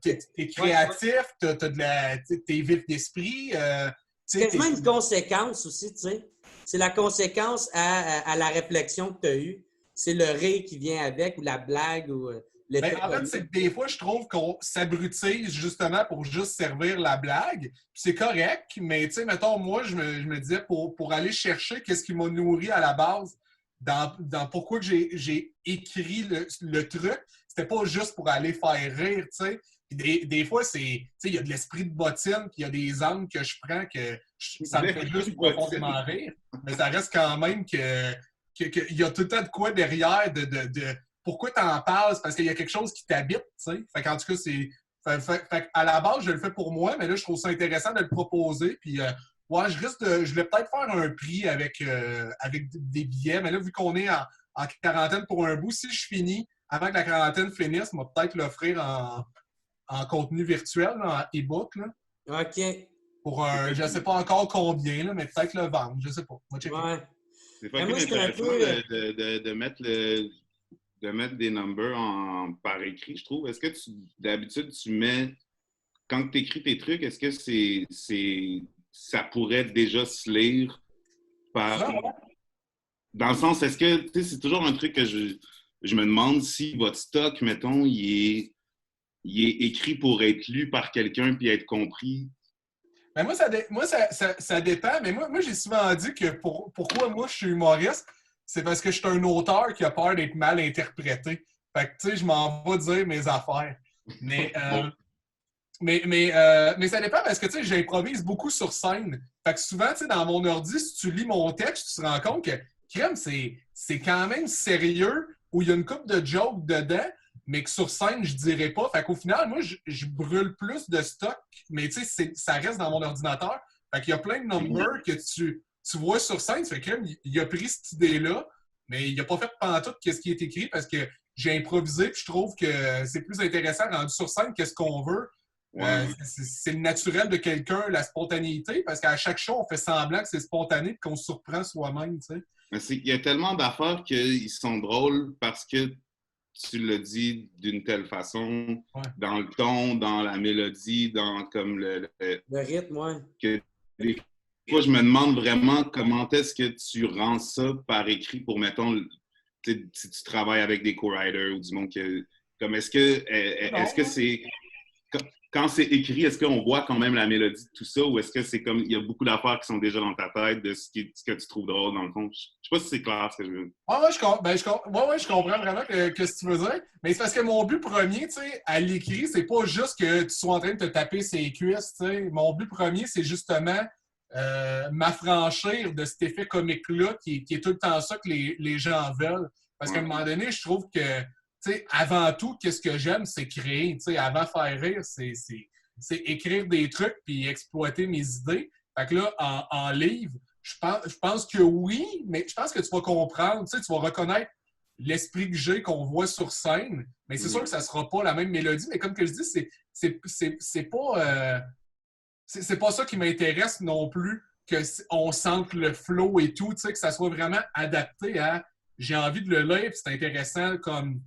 S5: t'es créatif, t'es vif d'esprit.
S4: C'est quasiment une conséquence aussi, tu sais. C'est la conséquence à la réflexion que tu as eue. C'est le rire qui vient avec, ou la blague, ou l'effet.
S5: En fait, c'est que des fois, je trouve qu'on s'abrutise justement pour juste servir la blague. Puis c'est correct, mais tu sais, mettons, moi, je me disais, pour aller chercher qu'est-ce qui m'a nourri à la base, dans pourquoi que j'ai écrit le truc, c'était pas juste pour aller faire rire, tu sais. Des fois, il y a de l'esprit de bottine, puis il y a des angles que je prends que ça me fait juste profondément rire. Mais ça reste quand même qu'il y a tout le temps de quoi derrière de pourquoi tu en parles, parce qu'il y a quelque chose qui t'habite, tu sais. Fait qu'en tout cas, à la base, je le fais pour moi, mais là, je trouve ça intéressant de le proposer. Puis, je vais peut-être faire un prix avec des billets, mais là, vu qu'on est en quarantaine pour un bout, si je finis avant que la quarantaine finisse, on va peut-être l'offrir en contenu virtuel, en e-book. Là.
S4: OK.
S5: Pour je ne sais pas encore combien, là, mais peut-être le vendre. Je ne sais pas.
S4: Ouais.
S3: C'est pas intéressant de mettre des numbers par écrit, je trouve. Est-ce que d'habitude, tu mets... Quand tu écris tes trucs, est-ce que ça pourrait déjà se lire par... Dans le sens, est-ce que... Tu sais, c'est toujours un truc que je me demande si votre stock, mettons, il est écrit pour être lu par quelqu'un puis être compris.
S5: Ben moi, ça dépend, mais moi j'ai souvent dit que pourquoi moi je suis humoriste, c'est parce que je suis un auteur qui a peur d'être mal interprété. Fait que, tu sais, je m'en vais dire mes affaires. Mais ça dépend parce que, tu sais, j'improvise beaucoup sur scène. Fait que souvent, tu sais, dans mon ordi, si tu lis mon texte, tu te rends compte que, crème, c'est quand même sérieux, où il y a une couple de jokes dedans, mais que sur scène, je dirais pas. Fait qu'au final, moi, je brûle plus de stock, mais tu sais, ça reste dans mon ordinateur. Fait qu'il y a plein de numbers que tu vois sur scène. Fait que il a pris cette idée-là, mais il n'a pas fait pantoute qu'est-ce qui est écrit parce que j'ai improvisé puis je trouve que c'est plus intéressant rendu sur scène qu'est-ce qu'on veut. Ouais. C'est le naturel de quelqu'un, la spontanéité, parce qu'à chaque show, on fait semblant que c'est spontané et qu'on se surprend soi-même, tu sais.
S3: Mais il y a tellement d'affaires qu'ils sont drôles parce que tu le dis d'une telle façon, dans le ton, dans la mélodie, dans comme le
S4: rythme, ouais.
S3: Que des fois, je me demande vraiment comment est-ce que tu rends ça par écrit pour, mettons, si tu travailles avec des co-writers ou du monde que... Comme est-ce que c'est... Quand c'est écrit, est-ce qu'on voit quand même la mélodie de tout ça ou est-ce que c'est comme il y a beaucoup d'affaires qui sont déjà dans ta tête de ce que tu trouves drôle dans le fond? Je sais pas si c'est clair ce que je veux dire.
S5: Je comprends vraiment ce que tu veux dire. Mais c'est parce que mon but premier, tu sais, à l'écrit, c'est pas juste que tu sois en train de te taper ses cuisses, tu sais. Mon but premier, c'est justement m'affranchir de cet effet comique-là qui est tout le temps ça que les gens veulent. Parce qu'à un moment donné, je trouve que tu sais, avant tout, qu'est-ce que j'aime, c'est créer. Tu sais, avant faire rire, c'est écrire des trucs puis exploiter mes idées. Fait que là, en livre, je pense que oui, mais je pense que tu vas comprendre, tu sais, tu vas reconnaître l'esprit que j'ai qu'on voit sur scène, mais c'est sûr que ça sera pas la même mélodie, mais comme que je dis, c'est pas ça qui m'intéresse non plus, qu'on sente le flow et tout, tu sais, que ça soit vraiment adapté à j'ai envie de le lire, puis c'est intéressant comme.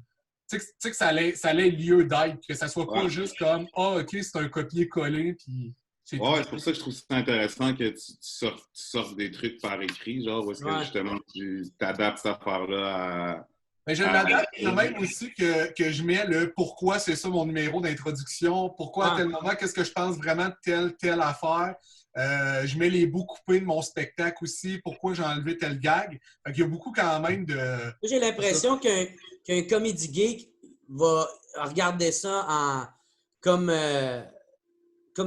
S5: Tu sais que ça allait lieu d'être, que ça soit pas juste comme ah, OK, c'est un copier-coller, puis c'est tout.
S3: C'est pour ça que je trouve ça intéressant que tu sortes des trucs par écrit, genre, où est-ce que justement tu t'adaptes cette affaire-là à.
S5: Mais je l'adapte. Il y a même aussi que je mets le pourquoi c'est ça mon numéro d'introduction, pourquoi à tel moment, qu'est-ce que je pense vraiment de telle affaire. Je mets les bouts coupés de mon spectacle aussi, pourquoi j'ai enlevé tel gag. Fait qu'il y a beaucoup quand même de.
S4: J'ai l'impression qu'un comédie geek va regarder ça comme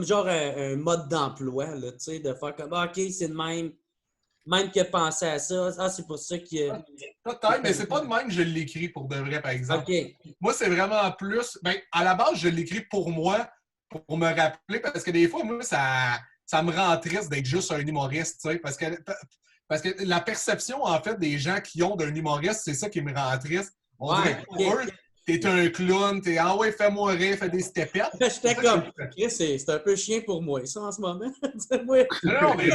S4: genre un mode d'emploi, là, tu sais, de faire comme OK, c'est le même que penser à ça. Ah, c'est pour ça que.
S5: Peut-être, mais c'est pas de même que je l'écris pour de vrai, par exemple.
S4: OK.
S5: Moi, c'est vraiment plus. Ben, à la base, je l'écris pour moi, pour me rappeler, parce que des fois, moi, ça me rend triste d'être juste un humoriste, tu sais, parce que la perception, en fait, des gens qui ont d'un humoriste, c'est ça qui me rend triste. On dirait que pour eux, t'es un clown, t'es « Ah ouais, fais-moi rire, fais des stepettes. »
S4: J'étais comme « Chris, c'est un peu chien pour moi, ça, en ce moment. » Moi,
S5: non, mais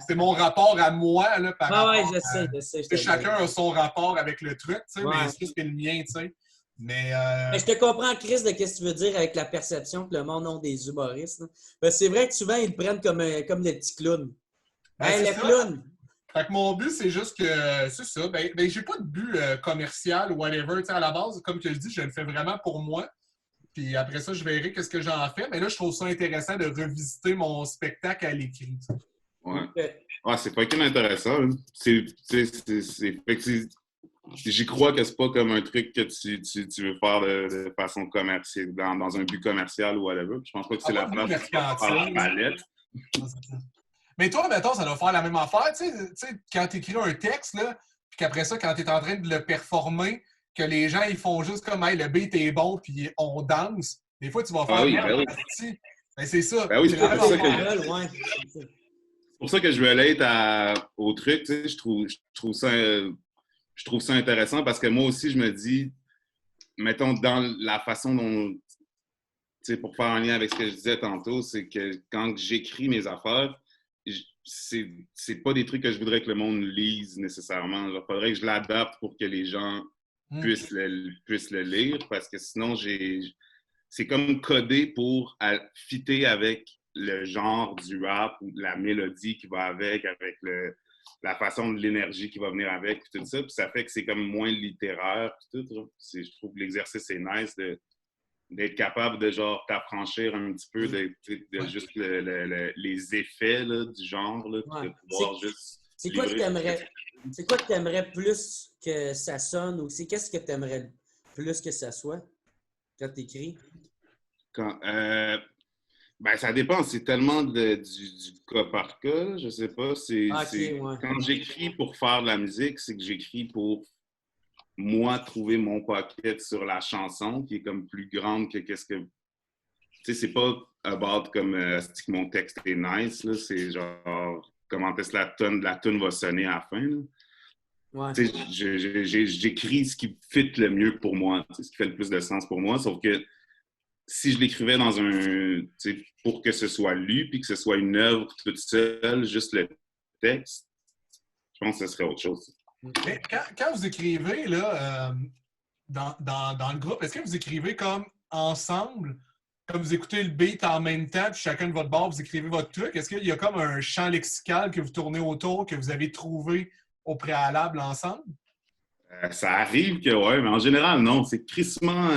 S5: c'est mon rapport à moi, là, par rapport
S4: je sais.
S5: Chacun a son rapport avec le truc, tu sais, mais c'est plus que le mien, tu sais. Mais
S4: je te comprends, Chris, de ce que tu veux dire avec la perception que le monde a des humoristes. C'est vrai que souvent, ils le prennent comme le petit clown. Le clown!
S5: Fait que mon but, c'est juste que, c'est ça, ben j'ai pas de but commercial ou whatever. À la base, comme tu le dis, je le fais vraiment pour moi. Puis après ça, je verrai qu'est-ce que j'en fais. Mais là, je trouve ça intéressant de revisiter mon spectacle à l'écrit.
S3: Ouais. C'est pas intéressant. Hein. J'y crois que c'est pas comme un truc que tu veux faire de façon commerciale, dans un but commercial ou whatever. Je pense pas que c'est la place par la palette.
S5: Mais toi, mettons, ça doit faire la même affaire. Tu sais, quand tu écris un texte, là, puis qu'après ça, quand tu es en train de le performer, que les gens, ils font juste comme hey, le beat est bon, puis on danse. Des fois, tu vas faire c'est ça.
S3: C'est pour ça que je relate au truc. Tu sais, je trouve ça intéressant parce que moi aussi, je me dis, mettons, dans la façon dont, tu sais, pour faire un lien avec ce que je disais tantôt, c'est que quand j'écris mes affaires, c'est pas des trucs que je voudrais que le monde lise nécessairement. Il faudrait que je l'adapte pour que les gens puissent le lire parce que sinon, c'est comme codé pour fitter avec le genre du rap ou la mélodie qui va avec la façon de l'énergie qui va venir avec, puis tout ça. Puis ça fait que c'est comme moins littéraire, puis tout. Je trouve que l'exercice est nice d'être capable de genre t'affranchir un petit peu de juste les effets là, du genre, là, de pouvoir juste...
S4: C'est quoi que t'aimerais plus que ça sonne ou qu'est-ce que t'aimerais plus que ça soit quand t'écris?
S3: Ça dépend. C'est tellement du cas par cas. Je sais pas. Quand j'écris pour faire de la musique, c'est que j'écris pour moi trouver mon pocket sur la chanson qui est comme plus grande que qu'est-ce que... Tu sais, c'est pas about comme que mon texte est nice. Là. C'est genre comment est-ce que la tune va sonner à la fin. Là.
S4: Ouais.
S3: Tu sais, j'écris ce qui fit le mieux pour moi. Ce qui fait le plus de sens pour moi. Sauf que si je l'écrivais pour que ce soit lu puis que ce soit une œuvre toute seule, juste le texte, je pense que ce serait autre chose.
S5: Mais quand vous écrivez là, dans le groupe, est-ce que vous écrivez comme ensemble, comme vous écoutez le beat en même temps, puis chacun de votre bord, vous écrivez votre truc? Est-ce qu'il y a comme un champ lexical que vous tournez autour, que vous avez trouvé au préalable ensemble?
S3: Ça arrive que oui, mais en général, non. C'est crissement...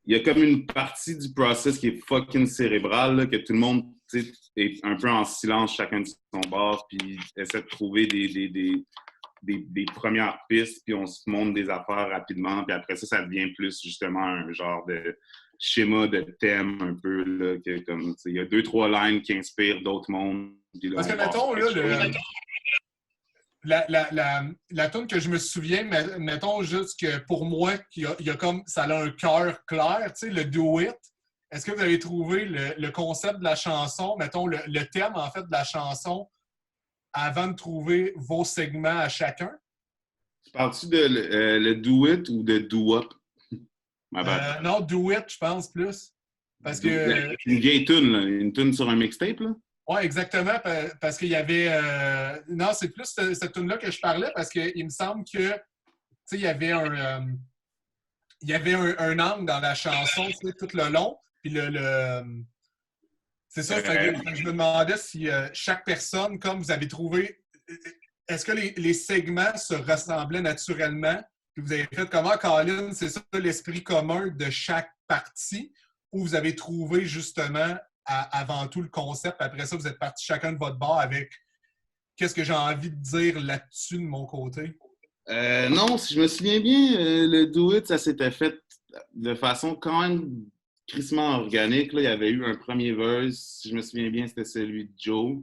S3: Il y a comme une partie du process qui est fucking cérébrale, là, que tout le monde est un peu en silence, chacun de son bord, puis essaie de trouver des premières pistes, puis on se montre des affaires rapidement, puis après ça devient plus justement un genre de schéma de thème un peu, là, que comme, il y a 2-3 lines qui inspirent d'autres mondes.
S5: Parce que, mettons, la tune que je me souviens, mettons juste que pour moi, il y a comme, ça a un cœur clair, tu sais, le Do It. est-ce que vous avez trouvé le concept de la chanson, mettons le thème en fait de la chanson, avant de trouver vos segments à chacun?
S3: Tu parles-tu de le Do It ou de Do Up? Ma bad.
S5: Non, Do It, je pense plus. Parce que.
S3: Une vieille tune, là. Une tune sur un mixtape, là?
S5: Oui, exactement. Parce qu'il y avait. Non, c'est plus cette tune-là que je parlais parce qu'il me semble que. Tu sais, il y avait un angle dans la chanson, tu sais, tout le long. Puis c'est ça, fait que je me demandais si chaque personne, comme vous avez trouvé, est-ce que les segments se ressemblaient naturellement? Puis vous avez fait comment, Colin, c'est ça l'esprit commun de chaque partie? Ou vous avez trouvé justement avant tout le concept, après ça, vous êtes partis chacun de votre bord avec qu'est-ce que j'ai envie de dire là-dessus de mon côté?
S3: Non, si je me souviens bien, le Do It, ça s'était fait de façon quand même crissement organique. Là. Il y avait eu un premier verse, si je me souviens bien, c'était celui de Joe.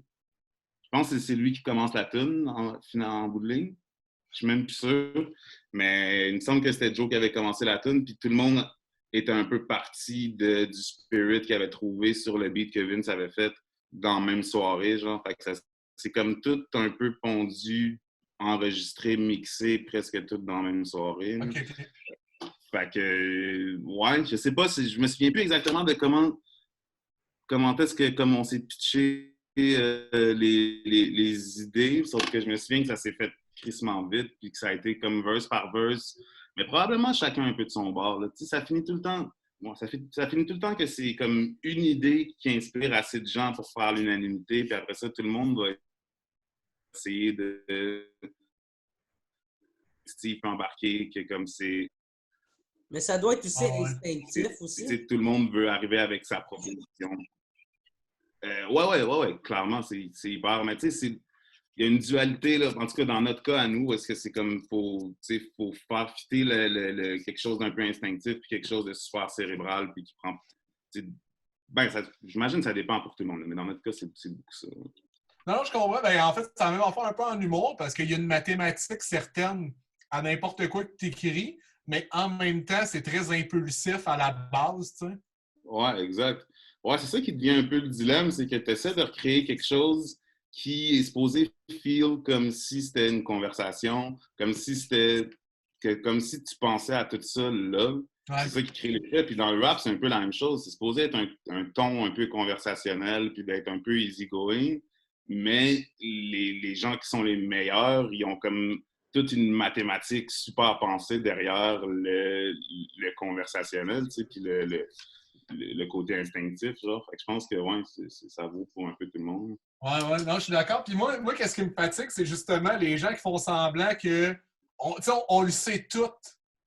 S3: Je pense que c'est lui qui commence la tune en bout de ligne. Je suis même plus sûr. Mais il me semble que c'était Joe qui avait commencé la tune, puis tout le monde était un peu parti du spirit qu'il avait trouvé sur le beat que Vince avait fait dans la même soirée. Genre. Fait que c'est comme tout un peu pondu, enregistré, mixé, presque tout dans la même soirée.
S5: OK.
S3: Fait que, ouais, je sais pas, je me souviens plus exactement de comment est-ce que, comme on s'est pitché les idées, sauf que je me souviens que ça s'est fait crissement vite, puis que ça a été comme verse par verse, mais probablement chacun un peu de son bord. Là. Tu sais, ça finit tout le temps, ça finit tout le temps que c'est comme une idée qui inspire assez de gens pour faire l'unanimité, puis après ça, tout le monde va essayer de Steve peut embarquer, que comme c'est...
S4: Mais ça doit être aussi instinctif aussi.
S3: Tout le monde veut arriver avec sa proposition. Ouais, clairement, c'est hyper. Mais tu sais, il y a une dualité, là, en tout cas dans notre cas à nous, est-ce que c'est comme, faut faire fitter quelque chose d'un peu instinctif puis quelque chose de super cérébral puis qui prend. J'imagine que ça dépend pour tout le monde, mais dans notre cas, c'est beaucoup ça.
S5: Non, je comprends. Ben, en fait, ça va même en faire un peu en humour parce qu'il y a une mathématique certaine à n'importe quoi que tu écris, mais en même temps, c'est très impulsif à la base, tu sais.
S3: Ouais, exact. Ouais, c'est ça qui devient un peu le dilemme, c'est que tu essaies de recréer quelque chose qui est supposé feel comme si c'était une conversation, comme si tu pensais à tout ça là. Ouais. C'est ça qui crée l'effet. Puis dans le rap, c'est un peu la même chose. C'est supposé être un ton un peu conversationnel, puis d'être un peu easygoing. Mais les gens qui sont les meilleurs, ils ont comme toute une mathématique super pensée derrière le conversationnel, tu sais, puis le côté instinctif, genre. Fait que je pense que, ouais, ça vaut pour un peu tout le monde.
S5: Ouais, non, je suis d'accord. Puis moi, qu'est-ce qui me fatigue, c'est justement les gens qui font semblant que... On le sait tout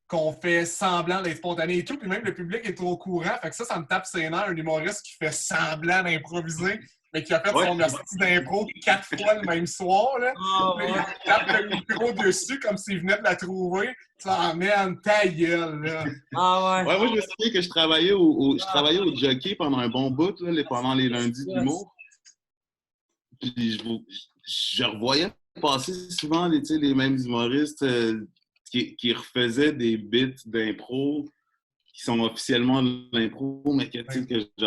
S5: qu'on fait semblant d'être spontané et tout, puis même le public est trop au courant. Fait que ça me tape ses nerfs, un humoriste qui fait semblant d'improviser, mais qui a fait son hostie d'impro 4 fois le même soir, là. Il tape le micro dessus comme s'il venait de la trouver. Tu emmènes ta gueule, là.
S3: Ah ouais. Ouais, moi, je me souviens que je travaillais au jockey pendant un bon bout, là, pendant les lundis d'humour. Puis je revoyais passer souvent les mêmes humoristes qui refaisaient des bits d'impro qui sont officiellement de l'impro, mais que je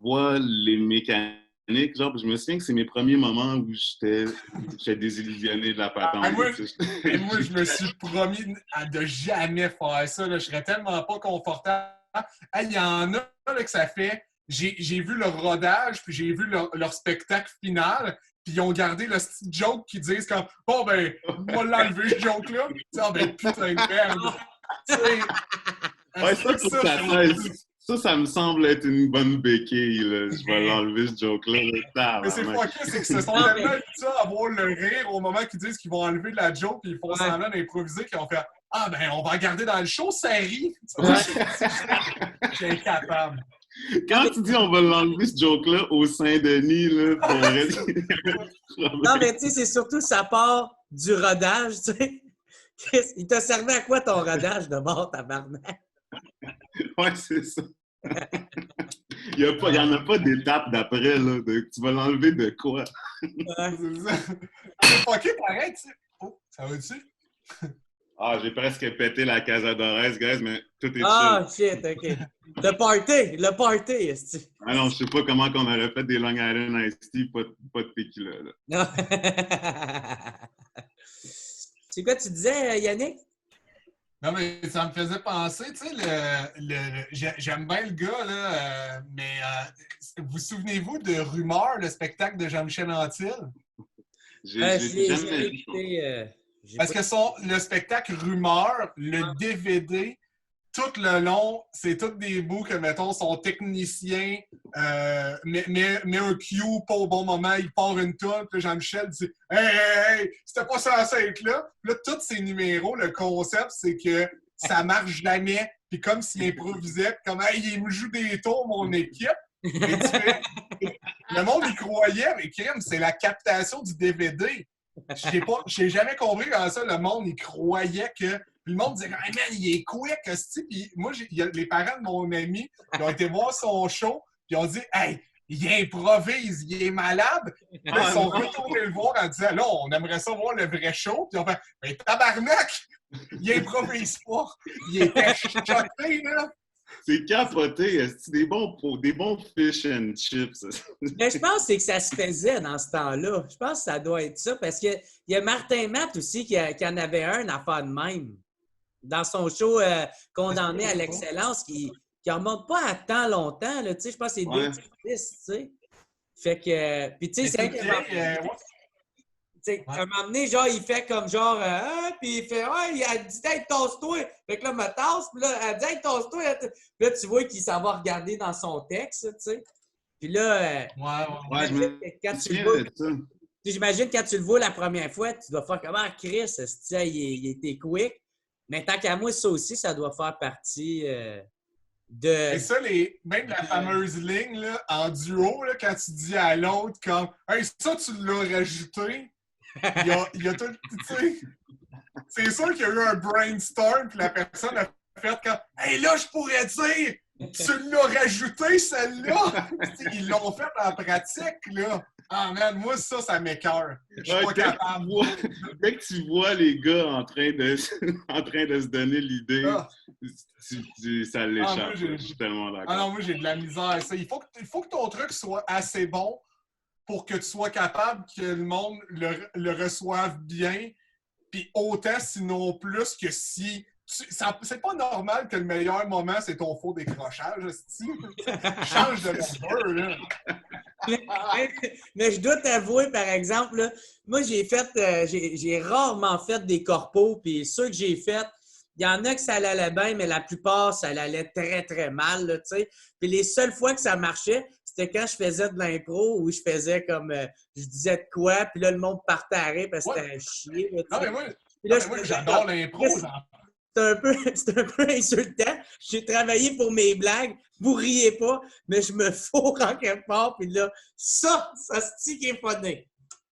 S3: revois les mécaniques. Genre, je me souviens que c'est mes premiers moments où j'étais désillusionné de la patente.
S5: Moi, je me suis promis de jamais faire ça. Là. Je serais tellement pas confortable. Il y en a là, que ça fait... J'ai vu leur rodage, puis j'ai vu leur spectacle final, puis ils ont gardé le style joke qui disent comme « Bon, ben, moi l'enlever, ce joke-là. » Ah, ben, putain de merde.
S3: Ça me semble être une bonne béquille. Là. Je vais l'enlever, ce joke-là.
S5: Mais c'est fucké, c'est que ce sont tellement habitués à avoir le rire au moment qu'ils disent qu'ils vont enlever de la joke puis ils font semblant d'improviser qu'ils vont faire « Ah, ben, on va regarder dans le show, ça rit. » J'ai incapable.
S3: Quand tu dis on va l'enlever, ce joke-là, au Saint-Denis, là, pour vrai.
S4: Non, mais tu sais, c'est surtout ça part du rodage, tu sais. Il t'a servi à quoi ton rodage de mort, tabarnak?
S3: Ouais, c'est ça. Il n'y en a pas d'étape d'après, là. Tu vas l'enlever de quoi?
S5: C'est ça. C'est fucké pareil, tu sais. Oh, ça va-tu?
S3: Ah, j'ai presque pété la Casadores, guys, mais tout est
S4: Ah,
S3: chill.
S4: shit, OK. Le party, est-ce
S3: Ah non, je sais pas comment qu'on aurait fait des Long Island Iced Tea, pas de tequila, là.
S4: C'est quoi tu disais, Yannick?
S5: Non, mais ça me faisait penser, tu sais, j'aime bien le gars, là, mais vous souvenez-vous de Rumeur, le spectacle de Jean-Michel Antille?
S3: J'ai
S4: J'ai
S3: jamais vu.
S4: écouté.
S5: Parce que le spectacle Rumeur, le DVD, tout le long, c'est tous des bouts que, mettons, son technicien met un cue pas au bon moment, il part une toune, puis Jean-Michel dit « Hey, c'était pas censé être là! » Là, tous ces numéros, le concept, c'est que ça marche jamais, puis comme s'il improvisait, comme « Hey, il me joue des tours, mon équipe! » Et tu fais... Le monde y croyait, mais crime, c'est la captation du DVD. J'ai jamais compris comment ça, le monde y croyait que... Puis le monde disait, hey man, il est quick, hostie. Puis moi, les parents de mon ami, ils ont été voir son show, puis ils ont dit, hey, il improvise, il est malade. Puis là, ils sont retournés le voir en disant, là, on aimerait ça voir le vrai show. Puis ils ont fait, mais tabarnak, il improvise pas. Il était choqué, là.
S3: C'est capoté, c'est des bons fish and chips.
S4: Mais je pense que c'est que ça se faisait dans ce temps-là. Je pense que ça doit être ça, parce qu'il y a Martin Matt aussi qui en avait un affaire de même. Dans son show Condamné à l'excellence, qui ne remonte pas à tant longtemps. Là, je pense que c'est deux artistes, tu sais. Fait que... Puis tu sais, c'est vrai un moment donné, genre, il fait comme genre, puis il fait, ouais, il a dit, hey, tasse-toi. Fait que là, me tasse, puis là, elle dit, hey, tasse-toi. Puis là, tu vois qu'il s'en va regarder dans son texte, tu sais. Puis là, j'imagine quand tu le vois la première fois, tu dois faire comment, Chris, il était quick. Mais tant qu'à moi, ça aussi, ça doit faire partie de...
S5: Et ça, même la fameuse ligne, là, en duo, là, quand tu dis à l'autre, comme, hey, ça, tu l'as rajouté. Il y a tout, tu sais, c'est sûr qu'il y a eu un brainstorm, puis la personne a fait comme, hey, là, je pourrais dire, tu l'as rajouté, celle-là. Ils l'ont fait en pratique, là. Ah, man, moi, ça m'écoeure. Je suis pas capable.
S3: Dès que tu vois les gars en train de se donner l'idée, ça l'échappe. Je suis tellement d'accord.
S5: Ah non, moi, j'ai de la misère. Il faut que ton truc soit assez bon pour que tu sois capable que le monde le reçoive bien, puis autant, sinon plus, que si... C'est pas normal que le meilleur moment, c'est ton faux décrochage. Change de number, là.
S4: Mais je dois t'avouer, par exemple, là, moi, j'ai rarement fait des corpos, puis ceux que j'ai fait, il y en a que ça allait bien, mais la plupart, ça allait très, très mal, là, tu sais. Puis les seules fois que ça marchait, c'était quand je faisais de l'impro, où je faisais comme, je disais de quoi, puis là, le monde partait à rire parce que c'était un chier, là,
S5: non, mais moi, j'adore l'impro.
S4: C'est un peu insultant. J'ai travaillé pour mes blagues. Vous riez pas, mais je me fourre en quelque part. Puis là, ça se dit qu'il est funny.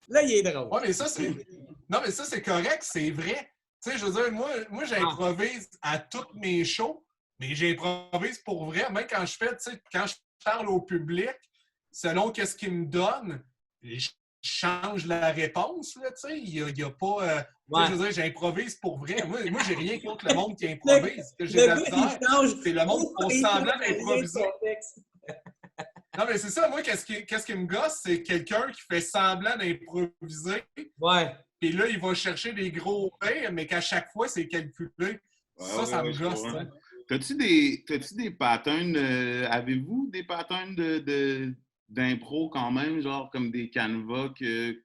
S4: Là, il est drôle.
S5: Ouais, mais ça, c'est correct, c'est vrai. Tu sais, je veux dire, moi j'improvise à toutes mes shows, mais j'improvise pour vrai. Même quand je fais, tu sais, quand je parle au public, selon qu'est-ce qu'il me donne, je change la réponse, là, tu sais. Il y a pas... je veux dire, j'improvise pour vrai. Moi j'ai rien contre le monde qui improvise. C'est le monde qui font semblant d'improviser. Non, mais c'est ça. Moi, qu'est-ce qui me gosse, c'est quelqu'un qui fait semblant d'improviser.
S4: Ouais.
S5: Puis là, il va chercher des gros rires, mais qu'à chaque fois, c'est calculé. Ça me gosse.
S3: T'as-tu des patterns? Avez-vous des patterns d'impro quand même, genre comme des canevas que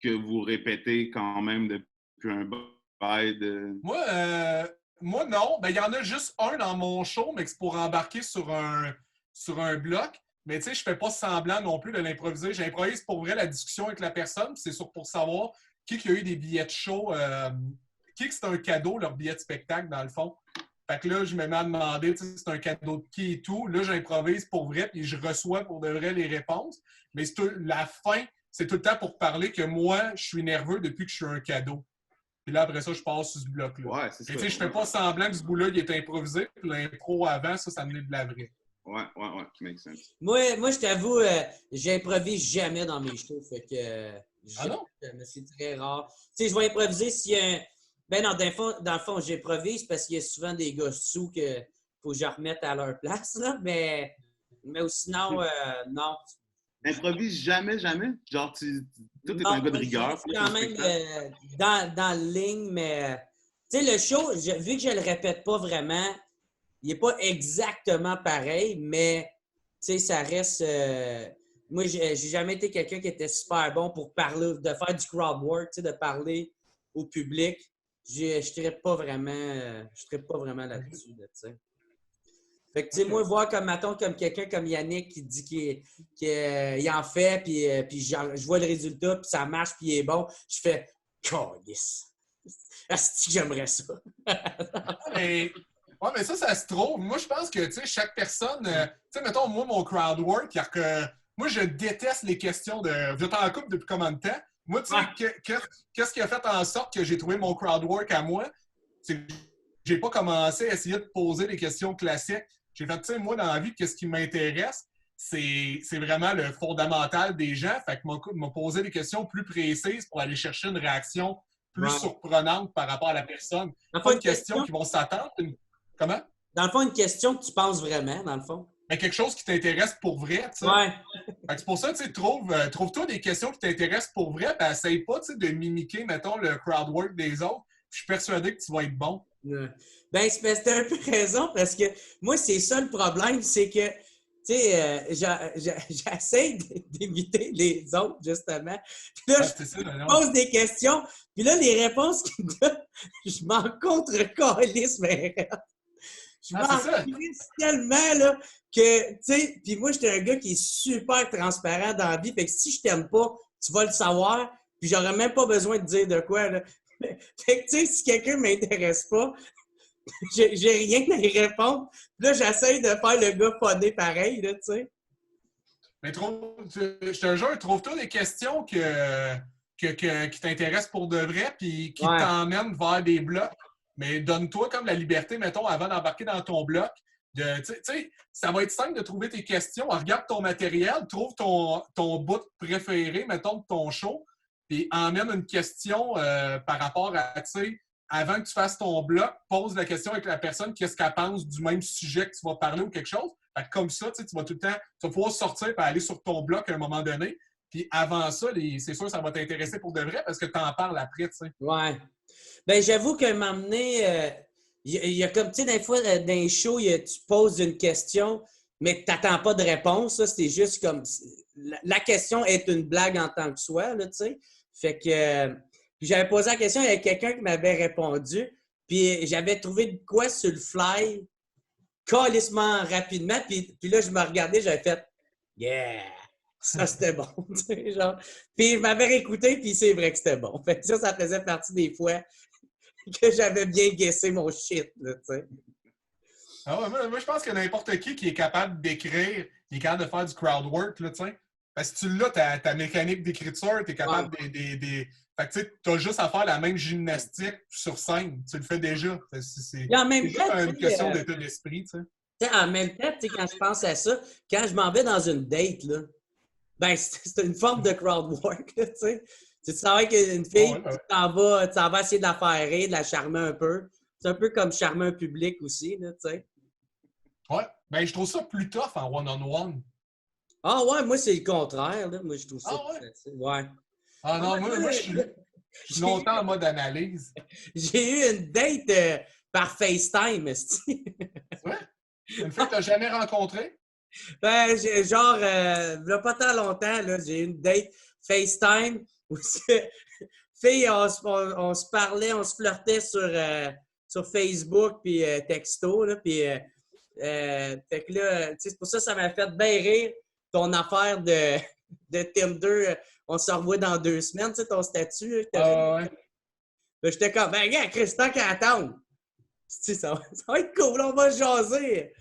S3: vous répétez quand même depuis un bail de...
S5: Moi, non. Ben, il y en a juste un dans mon show, mais c'est pour embarquer sur un bloc. Mais tu sais, je fais pas semblant non plus de l'improviser. J'improvise pour vrai la discussion avec la personne. C'est pour savoir qui a eu des billets de show, qui c'est un cadeau, leur billet de spectacle, dans le fond. Fait que là, je me mets à demander, tu sais, c'est un cadeau de qui et tout. Là, j'improvise pour vrai, puis je reçois pour de vrai les réponses. Mais la fin, c'est tout le temps pour parler que moi, je suis nerveux depuis que je suis un cadeau. Puis là, après ça, je passe sur ce bloc-là.
S3: Ouais, c'est ça.
S5: Et tu sais, je fais pas semblant que ce bout-là, il est improvisé. Puis l'impro avant, ça me met de la vraie.
S3: Ouais, makes sense.
S4: Moi, je t'avoue, j'improvise jamais dans mes shows. Fait que...
S5: Ah non?
S4: C'est très rare. Tu sais, je vais improviser s'il y a Ben non, dans le fond, j'improvise parce qu'il y a souvent des gars sous que faut que je remette à leur place, là. Mais sinon, non.
S3: Improvise jamais, jamais? Genre, toi, t'es
S4: Non,
S3: un gars de
S4: mais je
S3: rigueur.
S4: reste
S3: pour
S4: quand
S3: ton
S4: même
S3: spectacle.
S4: dans la ligne, mais tu sais, le show, vu que je le répète pas vraiment, il n'est pas exactement pareil, mais tu sais, ça reste. Moi, j'ai jamais été quelqu'un qui était super bon pour parler, de faire du crowd work, tu sais, de parler au public. Je ne trippe pas vraiment là-dessus, là, tu sais. Fait que, tu sais, moi, voir comme, mettons, comme quelqu'un comme Yannick qui dit qu'il en fait, puis je vois le résultat, puis ça marche, puis il est bon, je fais « Calisse! Est-ce que j'aimerais ça? »
S5: Mais ça se trouve. Moi, je pense que, tu sais, chaque personne... tu sais, mettons, moi, mon crowd work, moi, je déteste les questions de... Vous êtes en couple depuis combien de temps? Moi, tu sais, qu'est-ce qui a fait en sorte que j'ai trouvé mon crowd work à moi? C'est que j'ai pas commencé à essayer de poser des questions classiques. J'ai fait, tu sais, moi, dans la vie, qu'est-ce qui m'intéresse? C'est vraiment le fondamental des gens. Fait que m'a posé des questions plus précises pour aller chercher une réaction plus surprenante par rapport à la personne. Pas une question qui vont s'attendre. Comment?
S4: Dans le fond, une question que tu penses vraiment, dans le fond.
S5: Mais quelque chose qui t'intéresse pour vrai, tu sais.
S4: Ouais.
S5: C'est pour ça, tu sais, trouve-toi des questions qui t'intéressent pour vrai, puis essaye pas, tu sais, de mimiquer, mettons, le crowd work des autres. Je suis persuadé que tu vas être bon.
S4: Ben, c'est un peu raison, parce que moi, c'est ça le problème, c'est que, tu sais, j'essaie d'imiter les autres, justement. Puis là, je pose des questions, puis là, les réponses qu'ils me donnent, je m'en contre-calisse, mais je m'en calisse tellement, là, que, tu sais, puis moi, j'étais un gars qui est super transparent dans la vie, fait que si je t'aime pas, tu vas le savoir, puis j'aurais même pas besoin de dire de quoi, là. Fait que, tu sais, si quelqu'un m'intéresse pas, j'ai rien à y répondre. Puis là, j'essaie de faire le gars phoné pareil, là, tu sais.
S5: Mais je te jure, trouve-toi des questions qui t'intéressent pour de vrai puis qui t'emmènent vers des blocs. Mais donne-toi comme la liberté, mettons, avant d'embarquer dans ton bloc. Tu sais, ça va être simple de trouver tes questions. Regarde ton matériel, trouve ton bout préféré, mettons, de ton show, puis emmène une question par rapport à, tu sais, avant que tu fasses ton bloc, pose la question avec la personne, qu'est-ce qu'elle pense du même sujet que tu vas parler ou quelque chose. Fait que comme ça, tu vas tout le temps, tu vas pouvoir sortir et aller sur ton bloc à un moment donné. Puis avant ça, c'est sûr que ça va t'intéresser pour de vrai parce que tu en parles après, tu sais.
S4: Ouais. Ben j'avoue qu'à un moment donné, il y a comme, tu sais, des fois, dans les shows, tu poses une question, mais tu n'attends pas de réponse. C'est juste comme... La question est une blague en tant que soi, là, tu sais. Fait que... Puis j'avais posé la question, il y avait quelqu'un qui m'avait répondu, puis j'avais trouvé de quoi sur le fly, calissement rapidement, puis là, je me regardais, j'avais fait « Yeah! » Ça, c'était bon, tu sais, genre. Puis je m'avais réécouté, puis c'est vrai que c'était bon. Fait que ça faisait partie des fois que j'avais bien guessé mon shit, là, tu sais.
S5: Ah ouais, moi, je pense que n'importe qui est capable d'écrire, il est capable de faire du crowd work, là, tu sais. Parce que tu l'as, ta mécanique d'écriture, tu es capable Fait que tu sais, t'as juste à faire la même gymnastique sur scène. Tu le fais déjà. C'est juste une question d'état d'esprit, tu sais.
S4: En même temps, tu sais, quand je pense à ça, quand je m'en vais dans une date, là, ben, c'est une forme de crowd work, là, tu sais. Tu savais qu'une fille, tu t'en vas essayer de la faire rire, de la charmer un peu. C'est un peu comme charmer un public aussi, là, tu sais.
S5: Ouais. Ben, je trouve ça plus tough en one-on-one.
S4: Ah ouais, moi, c'est le contraire, là. Moi, je trouve ça plus facile. Ouais.
S5: Ah non, moi, je suis longtemps en mode analyse.
S4: J'ai eu une date par FaceTime, est-ce
S5: Ouais? Une fille que tu n'as jamais rencontrée?
S4: Ben, genre, il n'y a pas tant longtemps, là, j'ai eu une date FaceTime où fille, on se parlait, on se flirtait sur Facebook puis texto, là, puis fait que là, tu sais, c'est pour ça que ça m'a fait bien rire ton affaire de Tinder. On se revoit dans 2 semaines, tu sais, ton statut.
S5: Ouais.
S4: Ben, j'étais comme, ben, gars, Christian, qu'à attendre. Tu sais, ça va être cool, on va jaser.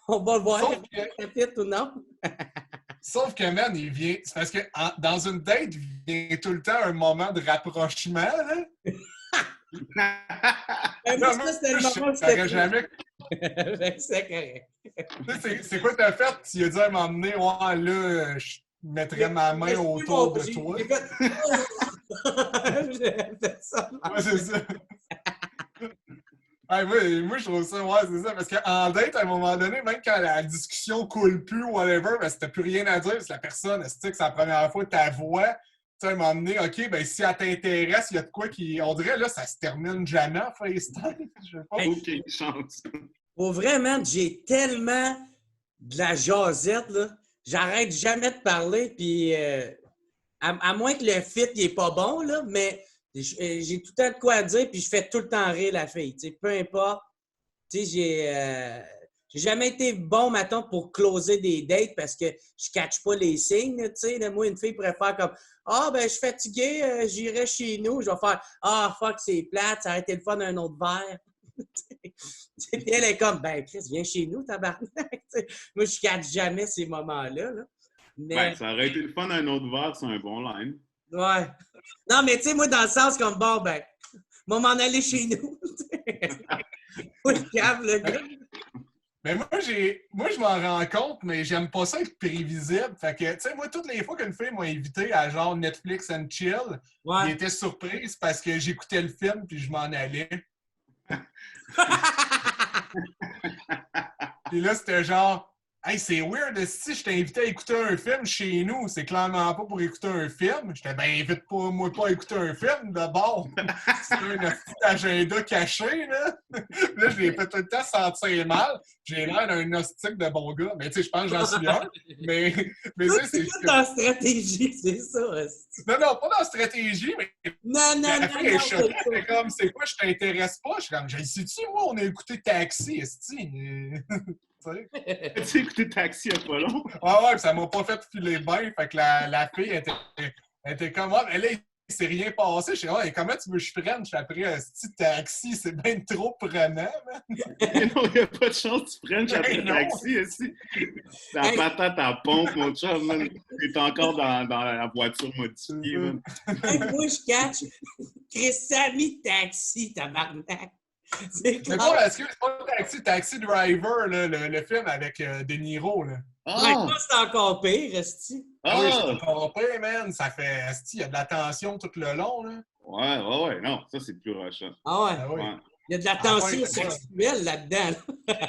S4: On va voir si ça fit ou non.
S5: Sauf que, man, il vient... C'est parce que dans une date, il vient tout le temps un moment de rapprochement, là.
S4: Non, ça, c'était le moment où c'était
S5: jamais...
S4: c'est correct.
S5: C'est quoi t'as fait? Tu as dit à un moment donné, ouais, là, je mettrais ma main autour de toi.
S4: J'ai fait ça.
S5: Ouais, c'est ça. Ouais, moi, je trouve ça, ouais, c'est ça. Parce qu'en date, à un moment donné, même quand la discussion coule plus ou whatever, ben, c'était plus rien à dire. C'est la personne, c'est que c'est la première fois ta voix. Tu sais, à un moment donné, OK, ben, si elle t'intéresse, il y a de quoi qui. On dirait, là, ça se termine jamais en FaceTime. Je sais pas.
S4: Hey.
S3: Aucune chance.
S4: Pour vrai, man, j'ai tellement de la jasette, là. J'arrête jamais de parler, puis à moins que le fit il est pas bon, là, mais j'ai tout le temps de quoi dire, puis je fais tout le temps rire la fille. Tu sais, peu importe. Tu sais, j'ai jamais été bon, mettons, pour closer des dates parce que je catch pas les signes. Tu sais, là, moi, une fille pourrait faire comme ah, ben, je suis fatigué, j'irai chez nous. Je vais faire ah, fuck, c'est plate, ça aurait été le fun d'un autre verre. Puis elle est comme ben, Chris, viens chez nous, tabarnak. Moi, je catch jamais ces moments-là. Là. Mais,
S3: Ben, ça aurait été le fun d'un autre verre, c'est un bon line.
S4: ouais. Non, mais tu sais, moi, dans le sens comme bon, ben, moi, m'en aller chez nous. Moi, je cave, le gars.
S5: Mais moi, je m'en rends compte, mais j'aime pas ça être prévisible. Fait que, tu sais, moi, toutes les fois qu'une fille m'a invité à genre Netflix and chill,
S4: Ouais.
S5: il était surprise parce que j'écoutais le film puis je m'en allais. Puis là, c'était genre, hey, c'est weird, si je t'ai invité à écouter un film chez nous, c'est clairement pas pour écouter un film. J'étais, ben, invite pas, moi pas à écouter un film, d'abord. C'est un petit agenda caché, là. Là, je l'ai fait tout le temps sentir mal. J'ai l'air d'un hostique de bon gars. Mais tu sais, je pense que j'en suis un. Mais tu sais,
S4: C'est pas dans la stratégie, c'est ça.
S5: Non, non, pas dans la stratégie, mais
S4: Non, non,
S5: la
S4: non,
S5: fille est
S4: non.
S5: choquée. Elle est comme, c'est quoi, je t'intéresse pas? Je suis comme, j'ai sais-tu, moi, on a écouté Taxi, esti.
S3: As-tu écouté Taxi il y a pas long?
S5: Ah ouais, puis ça m'a pas fait filer bien. Fait que la fille était comme, ah, mais là, il s'est rien passé. Je suis comme, comment tu veux que je prenne? Je suis après, esti, Taxi, c'est bien trop prenant, man.
S3: Non, il n'y a pas de chance que tu prennes après
S5: non.
S3: Taxi, ici. La patate à pompe, mon chum, man. T'es encore dans la voiture modifiée, man.
S4: Hey, moi, je catch. Chris Sammy Taxi, tabarnak. C'est
S5: Mais
S4: clair.
S5: pas, est-ce que c'est pas Taxi Driver, là, le film avec De Niro, là?
S4: Ouais,
S3: Ah!
S4: toi, c'est encore pire, esti.
S5: Ah oui, je
S3: Ah!
S5: te comprends, man. Ça fait, esti, il y a de la tension tout le long, là.
S3: Ouais, non, ça c'est plus rushant.
S4: Ah ouais.
S5: Ah oui.
S3: Ouais.
S4: Il y a de la
S5: Ah
S4: tension
S5: ouais, c'est
S4: sexuelle là-dedans. Là.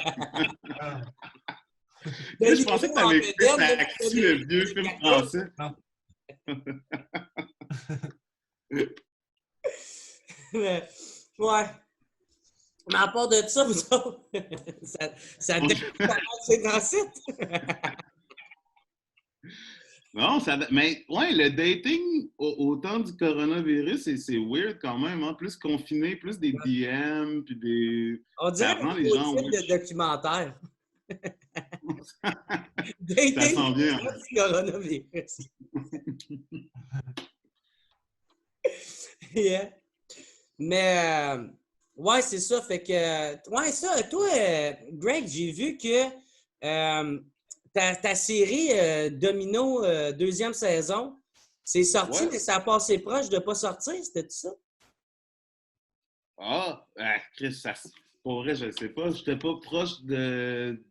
S5: Ah.
S3: Je pensais que t'avais écouté Taxi, le vieux film français.
S4: Ouais. Mais à part de ça, vous autres, ça dépend comment c'est dans le site.
S3: Non, mais ouais, le dating au temps du coronavirus, c'est weird quand même, hein? Plus confiné, plus des DM, puis des...
S4: On dirait
S3: Ça rend
S4: un
S3: les gens
S4: film de
S3: weird.
S4: documentaire.
S3: Ça
S4: Dating
S3: sent bien.
S4: au temps du coronavirus. Yeah. Mais, ouais, c'est ça. Fait que, ouais, ça, toi, Greg, j'ai vu que ta série Domino, deuxième saison, c'est sorti,
S3: Ouais.
S4: mais ça a passé proche de ne pas sortir, c'était ça?
S3: Ah, Chris, pour vrai, je ne sais pas. J'étais pas proche de...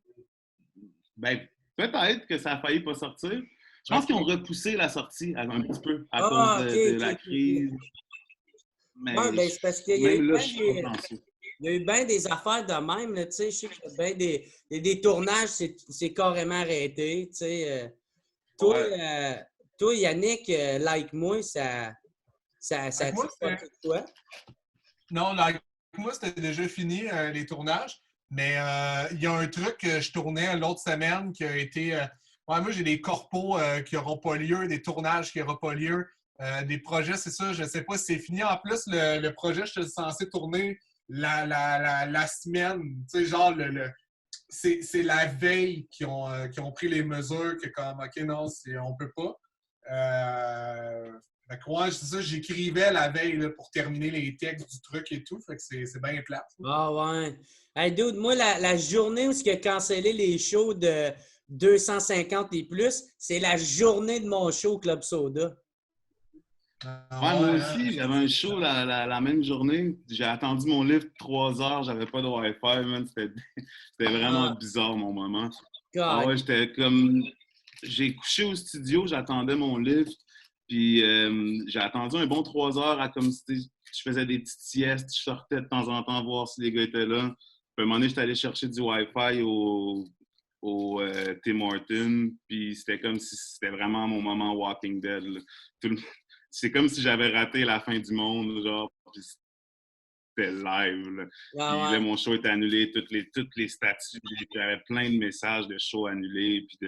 S3: Ben, peut-être que ça a failli pas sortir. Je pense qu'ils ont repoussé la sortie un petit peu à cause de la crise. Mais
S4: Ouais, ben, c'est parce qu'il y a
S3: même
S4: eu
S3: là,
S4: bien
S3: je suis pas chanceux.
S4: il y a eu bien des affaires de même, là, tu sais, je sais qu'il y a bien des tournages, c'est carrément arrêté, tu sais. Toi, Yannick, like moi, ça
S5: Like moi,
S4: pas de toi.
S5: Non, like, moi, c'était déjà fini, les tournages. Mais il y a un truc que je tournais l'autre semaine qui a été... ouais, moi, j'ai des corpos qui n'auront pas lieu, des tournages qui n'auront pas lieu. Des projets, c'est ça, je ne sais pas si c'est fini. En plus, le projet, je suis censé tourner la semaine. Tu sais, genre, c'est la veille qui ont pris les mesures que comme, OK, non, on peut pas. Fait que ouais, c'est ça, j'écrivais la veille là, pour terminer les textes du truc et tout. Fait que c'est bien plate.
S4: Ah ouais. Hey, dude, moi, la journée où il a cancellé les shows de 250 et plus, c'est la journée de mon show Club Soda.
S3: Ouais, moi aussi, j'avais un show la même journée. J'ai attendu mon livre 3 heures, j'avais pas de Wi-Fi, man. C'était vraiment bizarre, mon moment. Ah ouais, j'étais comme... J'ai couché au studio, j'attendais mon livre. Puis j'ai attendu un bon 3 heures à comme si je faisais des petites siestes, je sortais de temps en temps voir si les gars étaient là. Puis à un moment donné, j'étais allé chercher du Wi-Fi au Tim Hortons, puis c'était comme si c'était vraiment mon moment Walking Dead. Là. C'est comme si j'avais raté la fin du monde, genre, puis c'était live. Là. Puis là, mon show était annulé, toutes les statuts, j'avais plein de messages de shows annulés, puis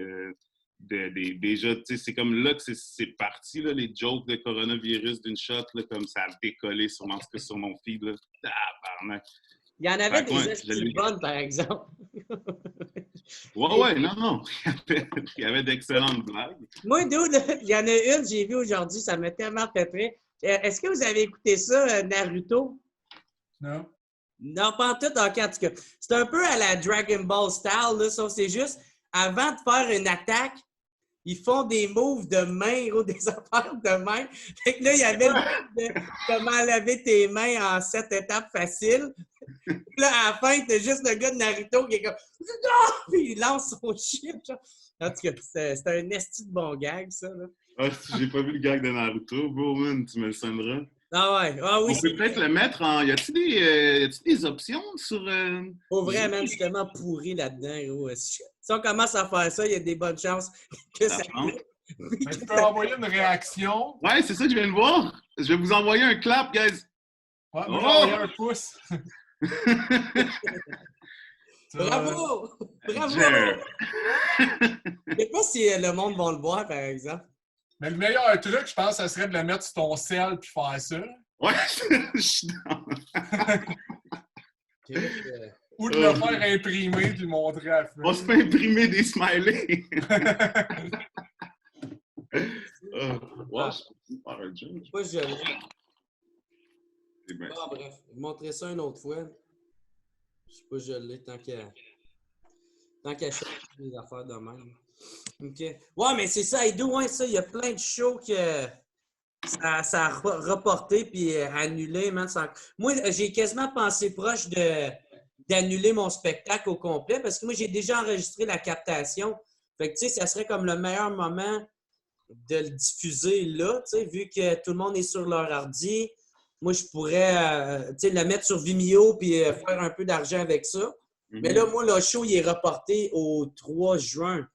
S3: déjà, tu sais, c'est comme là que c'est parti, là, les jokes de coronavirus d'une shot, là, comme ça a décollé sur mon feed. Là. Tabarnak.
S4: Il y en avait
S3: Fait que,
S4: des astuces bonnes, par exemple.
S3: Ouais, non. Il y avait d'excellentes blagues.
S4: Moi, dude, il y en a une, j'ai vu aujourd'hui, ça m'a tellement fait rire. Est-ce que vous avez écouté ça, Naruto?
S5: Non.
S4: Non, pas en tout, en tout cas. C'est un peu à la Dragon Ball style, là, ça. C'est juste, avant de faire une attaque, ils font des moves de main, gros, des affaires de main. Fait que là, il y avait le move de comment laver tes mains en 7 étapes faciles. Puis là, à la fin, t'as juste le gars de Naruto qui est comme ah! Puis il lance son shit. Genre. En tout cas, c'est un esti de bon gag, ça. Là.
S3: Ah, si j'ai pas vu le gag de Naruto, bro, man, tu me le sonneras.
S4: Ah ouais, ah oui.
S3: On peut peut-être le mettre en. Y a-tu des options sur.
S4: Faut vraiment justement pourri là-dedans, gros. Si on commence à faire ça, il y a des bonnes chances que ça.
S5: Mais tu peux envoyer une réaction.
S3: Ouais, c'est ça que je viens de voir. Je vais vous envoyer un clap, guys.
S5: Ouais, moi, j'ai envoyé un pouce.
S4: Bravo! Bravo! Je sais pas si le monde va le voir, par exemple.
S5: Mais le meilleur truc, je pense, ça serait de le mettre sur ton sel puis faire ça.
S3: Ouais, je suis dans.
S5: Ou de le faire imprimer puis le montrer à la
S3: On se fait imprimer des smileys. Ouais, je peux faire un jump.
S4: Pas je l'ai.
S3: C'est bien.
S4: Ah, bref, je vais montrer ça une autre fois. Je sais pas si je l'ai tant qu'à chercher des affaires de même. OK. Ouais, mais c'est ça, Edo, ouais, ça, il y a plein de shows que ça a reporté puis annulé, man. Moi, j'ai quasiment pensé proche d'annuler mon spectacle au complet parce que moi, j'ai déjà enregistré la captation. Fait que, tu sais, ça serait comme le meilleur moment de le diffuser là, tu sais, vu que tout le monde est sur leur ordi. Moi, je pourrais le mettre sur Vimeo puis faire un peu d'argent avec ça. Mais là, moi, le show, il est reporté au 3 juin.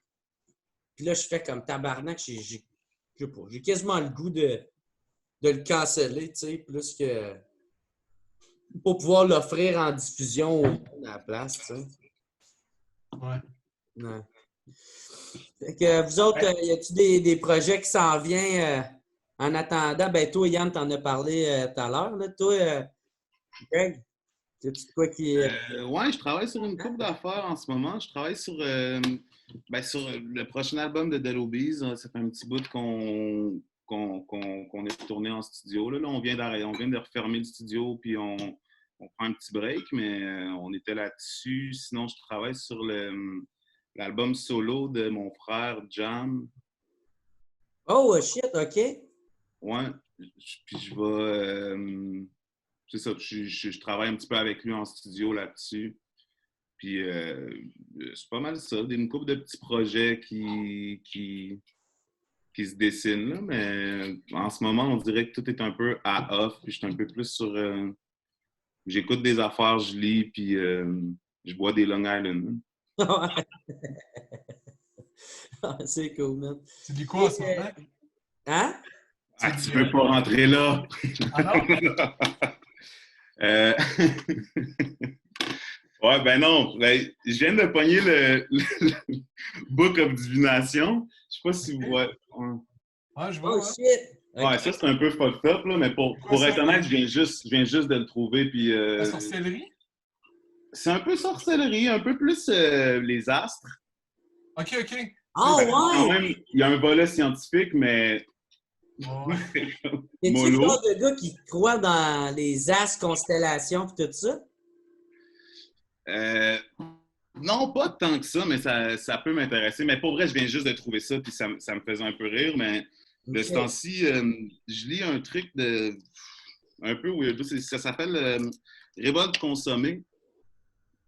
S4: Puis là, je fais comme tabarnak. J'ai quasiment le goût de le canceller, tu sais, plus que pour pouvoir l'offrir en diffusion à la place, tu sais.
S5: Ouais.
S4: Ouais. Fait que vous autres, y a-t-il des projets qui s'en viennent en attendant? Ben, toi, Yann, t'en as parlé tout à l'heure. Là. Toi, Greg, c'est quoi qui.
S3: Ouais, je travaille sur une couple d'affaires en ce moment. Je travaille sur le prochain album de Dead Obies. Ça fait un petit bout qu'on est tourné en studio. Là, on vient de refermer le studio, puis on prend un petit break, mais on était là-dessus. Sinon, je travaille sur l'album solo de mon frère Jam.
S4: Oh, shit, OK.
S3: Ouais, puis je vais... c'est ça, je travaille un petit peu avec lui en studio là-dessus. Puis c'est pas mal ça, une couple de petits projets qui se dessinent, là, mais en ce moment, on dirait que tout est un peu à off, puis je suis un peu plus sur... j'écoute des affaires, je lis, puis je bois des Long Island.
S4: C'est cool, man.
S5: Tu dis quoi en ce moment?
S4: Hein?
S3: Ah, tu peux pas rentrer là!
S5: Ah non?
S3: Ouais, ben non. Ben, je viens de pogner le Book of Divination. Je sais pas si vous voyez.
S5: Ouais, je vois.
S4: Oh, shit!
S3: Ouais, ça, c'est un peu fucked up, là, mais pour être honnête, je viens juste de le trouver. Puis,
S5: La sorcellerie?
S3: c'est un peu sorcellerie, un peu plus les astres.
S5: OK, OK.
S4: Oh,
S3: Quand
S4: ouais!
S3: même, il y a un volet scientifique, mais...
S5: Ouais.
S4: Y a-tu le
S3: mollo.
S4: genre de gars qui croient dans les astres, constellations et tout ça?
S3: Non, pas tant que ça, mais ça peut m'intéresser. Mais pour vrai, je viens juste de trouver ça, puis ça me faisait un peu rire. Mais de ce temps-ci, je lis un truc un peu weird. Ça s'appelle Révolte consommée.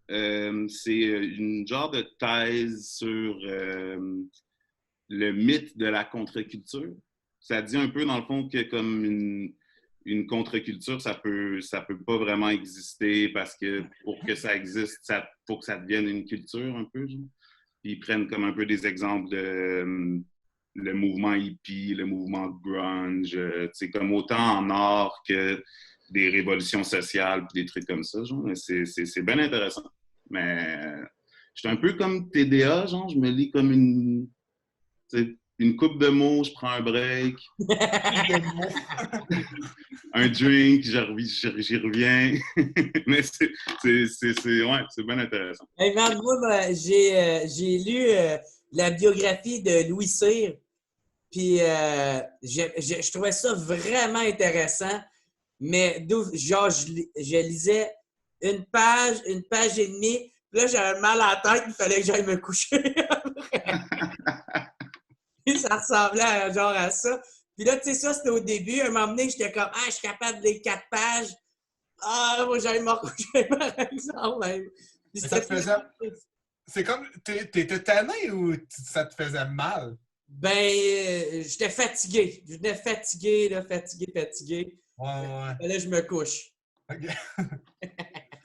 S3: C'est une genre de thèse sur le mythe de la contre-culture. ça dit un peu, dans le fond, que comme une contre-culture, ça peut pas vraiment exister parce que pour que ça existe, faut que ça devienne une culture un peu. Genre. Puis ils prennent comme un peu des exemples de le mouvement hippie, le mouvement grunge, comme autant en art que des révolutions sociales puis des trucs comme ça. Genre. C'est bien intéressant. Mais je suis un peu comme TDA, genre, je me lis comme une coupe de mots, je prends un break, un drink, j'y reviens. Mais c'est bien intéressant.
S4: Hey, man, moi, j'ai lu la biographie de Louis Cyr, puis je trouvais ça vraiment intéressant, mais genre, je lisais une page et demie, puis là, j'avais mal à la tête, il fallait que j'aille me coucher. Puis ça ressemblait à ça. Puis là, tu sais, ça, c'était au début. À un moment donné, j'étais comme, je suis capable de lire 4 pages. Moi, j'allais me recoucher, par exemple. Puis
S5: ça te faisait... C'est comme, t'étais tanné ou ça te faisait mal?
S4: Ben, j'étais fatigué. Je venais fatigué.
S5: Ouais.
S4: Là, je me couche.
S5: OK.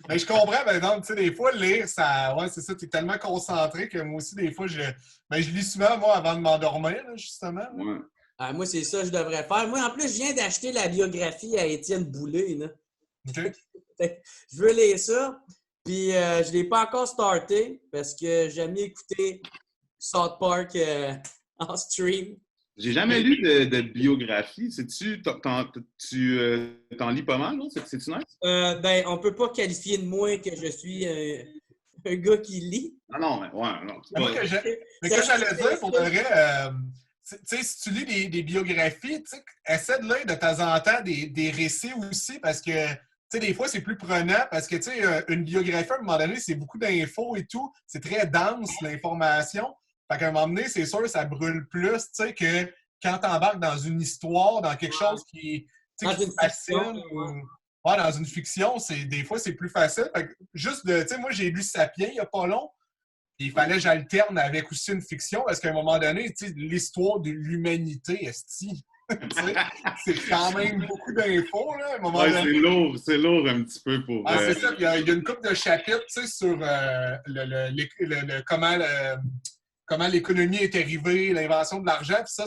S5: Mais je comprends, par exemple, tu sais, des fois, lire, ça. Ouais, c'est ça, tu es tellement concentré que moi aussi, des fois, je lis souvent, moi, avant de m'endormir, là, justement.
S3: Ouais.
S4: Moi, c'est ça que je devrais faire. Moi, en plus, je viens d'acheter la biographie à Étienne Boulay, là.
S5: OK.
S4: Je veux lire ça. Puis, je ne l'ai pas encore starté parce que j'aime mieux écouter South Park en stream.
S3: J'ai jamais lu de biographie. Tu t'en lis pas mal, non? C'est-tu nice?
S4: Ben, on peut pas qualifier de moi que je suis un gars qui lit.
S3: Non, mais ouais, non.
S5: Mais moi, que j'allais dire, pour de vrai, tu sais, si tu lis des biographies, tu sais, essaie de lire de temps en temps des récits aussi, parce que, tu sais, des fois, c'est plus prenant, parce que, tu sais, une biographie, à un moment donné, c'est beaucoup d'infos et tout. C'est très dense, l'information. Fait qu'à un moment donné, c'est sûr, ça brûle plus, tu sais, que quand tu embarques dans une histoire, dans quelque chose qui est facile. Ouais, dans une fiction, des fois, c'est plus facile. Fait que juste tu sais, moi, j'ai lu Sapiens il n'y a pas long. Il fallait que j'alterne avec aussi une fiction parce qu'à un moment donné, tu sais, l'histoire de l'humanité, esti. C'est quand même beaucoup d'infos, là. À un moment donné.
S3: C'est lourd un petit peu pour...
S5: C'est ça, il y a une couple de chapitres, tu sais, sur comment l'économie est arrivée, l'invention de l'argent. Puis ça,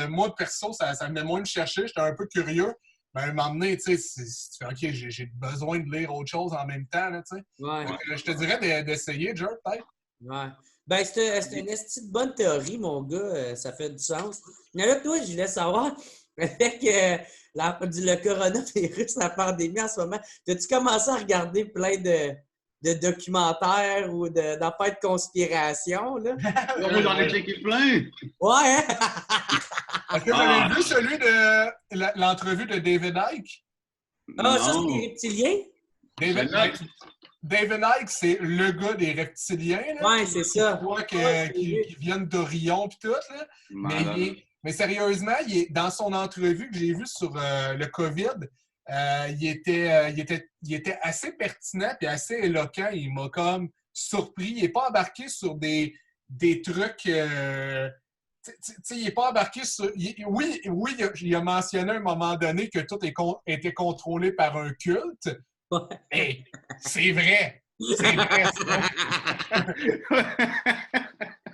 S5: moi, perso, ça me met moins de chercher. J'étais un peu curieux. Mais à un moment donné, tu sais, tu fais OK, j'ai besoin de lire autre chose en même temps, là, tu sais.
S4: Ouais.
S5: Donc, je te dirais d'essayer, Jer, peut-être.
S4: Ouais. Ben, c'est une esti de bonne théorie, mon gars. Ça fait du sens. Mais là, toi, je voulais savoir, avec le coronavirus, la pandémie en ce moment, as-tu commencé à regarder plein de documentaires ou d'affaires de conspiration, là?
S3: Moi, j'en ai checké plein!
S4: Ouais, hein?
S5: Est-ce que vous avez vu celui de l'entrevue de David Icke?
S4: Ah, ça, c'est des reptiliens?
S5: David Icke, c'est le gars des reptiliens. Là,
S4: ouais, c'est ça.
S5: Qui viennent d'Orion et tout. Là. Mais sérieusement, dans son entrevue que j'ai vue sur le COVID, il était assez pertinent et assez éloquent. Il m'a comme surpris. Il n'est pas embarqué sur des trucs... il n'est pas embarqué sur... Oui, il a mentionné à un moment donné que tout était contrôlé par un culte.
S4: Ouais.
S5: Hey, c'est vrai! C'est vrai,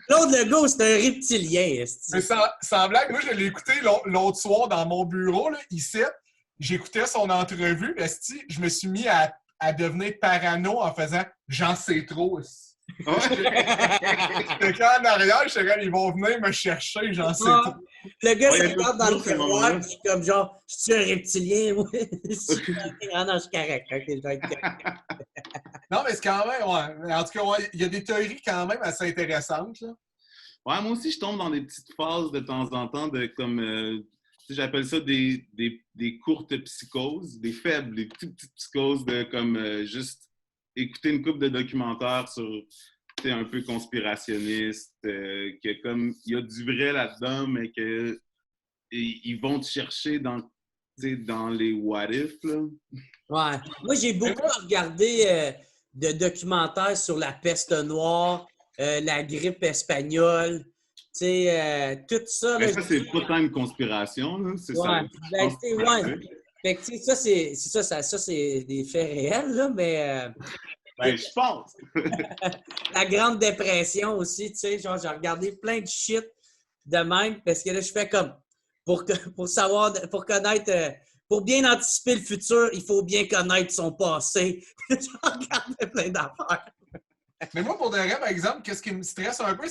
S4: Claude Legault, c'est un reptilien.
S5: Mais sans blague, moi, je l'ai écouté l'autre soir dans mon bureau, là, ici. J'écoutais son entrevue. Je me suis mis à devenir parano en faisant « j'en sais trop ». J'étais quand en arrière, je sais ils vont venir me chercher, j'en sais trop.
S4: Le gars se regarde dans le tiroir, puis comme genre, je suis un reptilien, moi. Ah non, je suis correct.
S5: Non, mais c'est quand même, ouais. En tout cas, ouais, il y a des théories quand même assez intéressantes. Là.
S3: Ouais, moi aussi, je tombe dans des petites phases de temps en temps de comme. J'appelle ça des courtes psychoses, des faibles, des petites psychoses de comme juste écouter une couple de documentaires sur un peu conspirationniste, que comme il y a du vrai là-dedans, mais que ils vont te chercher dans les what if là.
S4: Ouais. Moi, j'ai beaucoup regardé de documentaires sur la peste noire, la grippe espagnole, Tout ça.
S3: Mais
S4: Là,
S3: ça, c'est pas tant une conspiration, là. C'est
S4: ouais.
S3: ça.
S4: Ben, ouais. Fait que, ça, c'est des faits réels, là, mais
S3: Ben, je pense.
S4: la Grande Dépression aussi, tu sais, genre, j'ai regardé plein de shit de même, parce que là, je fais comme, pour savoir, pour connaître, pour bien anticiper le futur, il faut bien connaître son passé. J'ai regardé plein d'affaires.
S5: Mais moi, pour de vrai, par exemple, qu'est-ce qui me stresse un peu,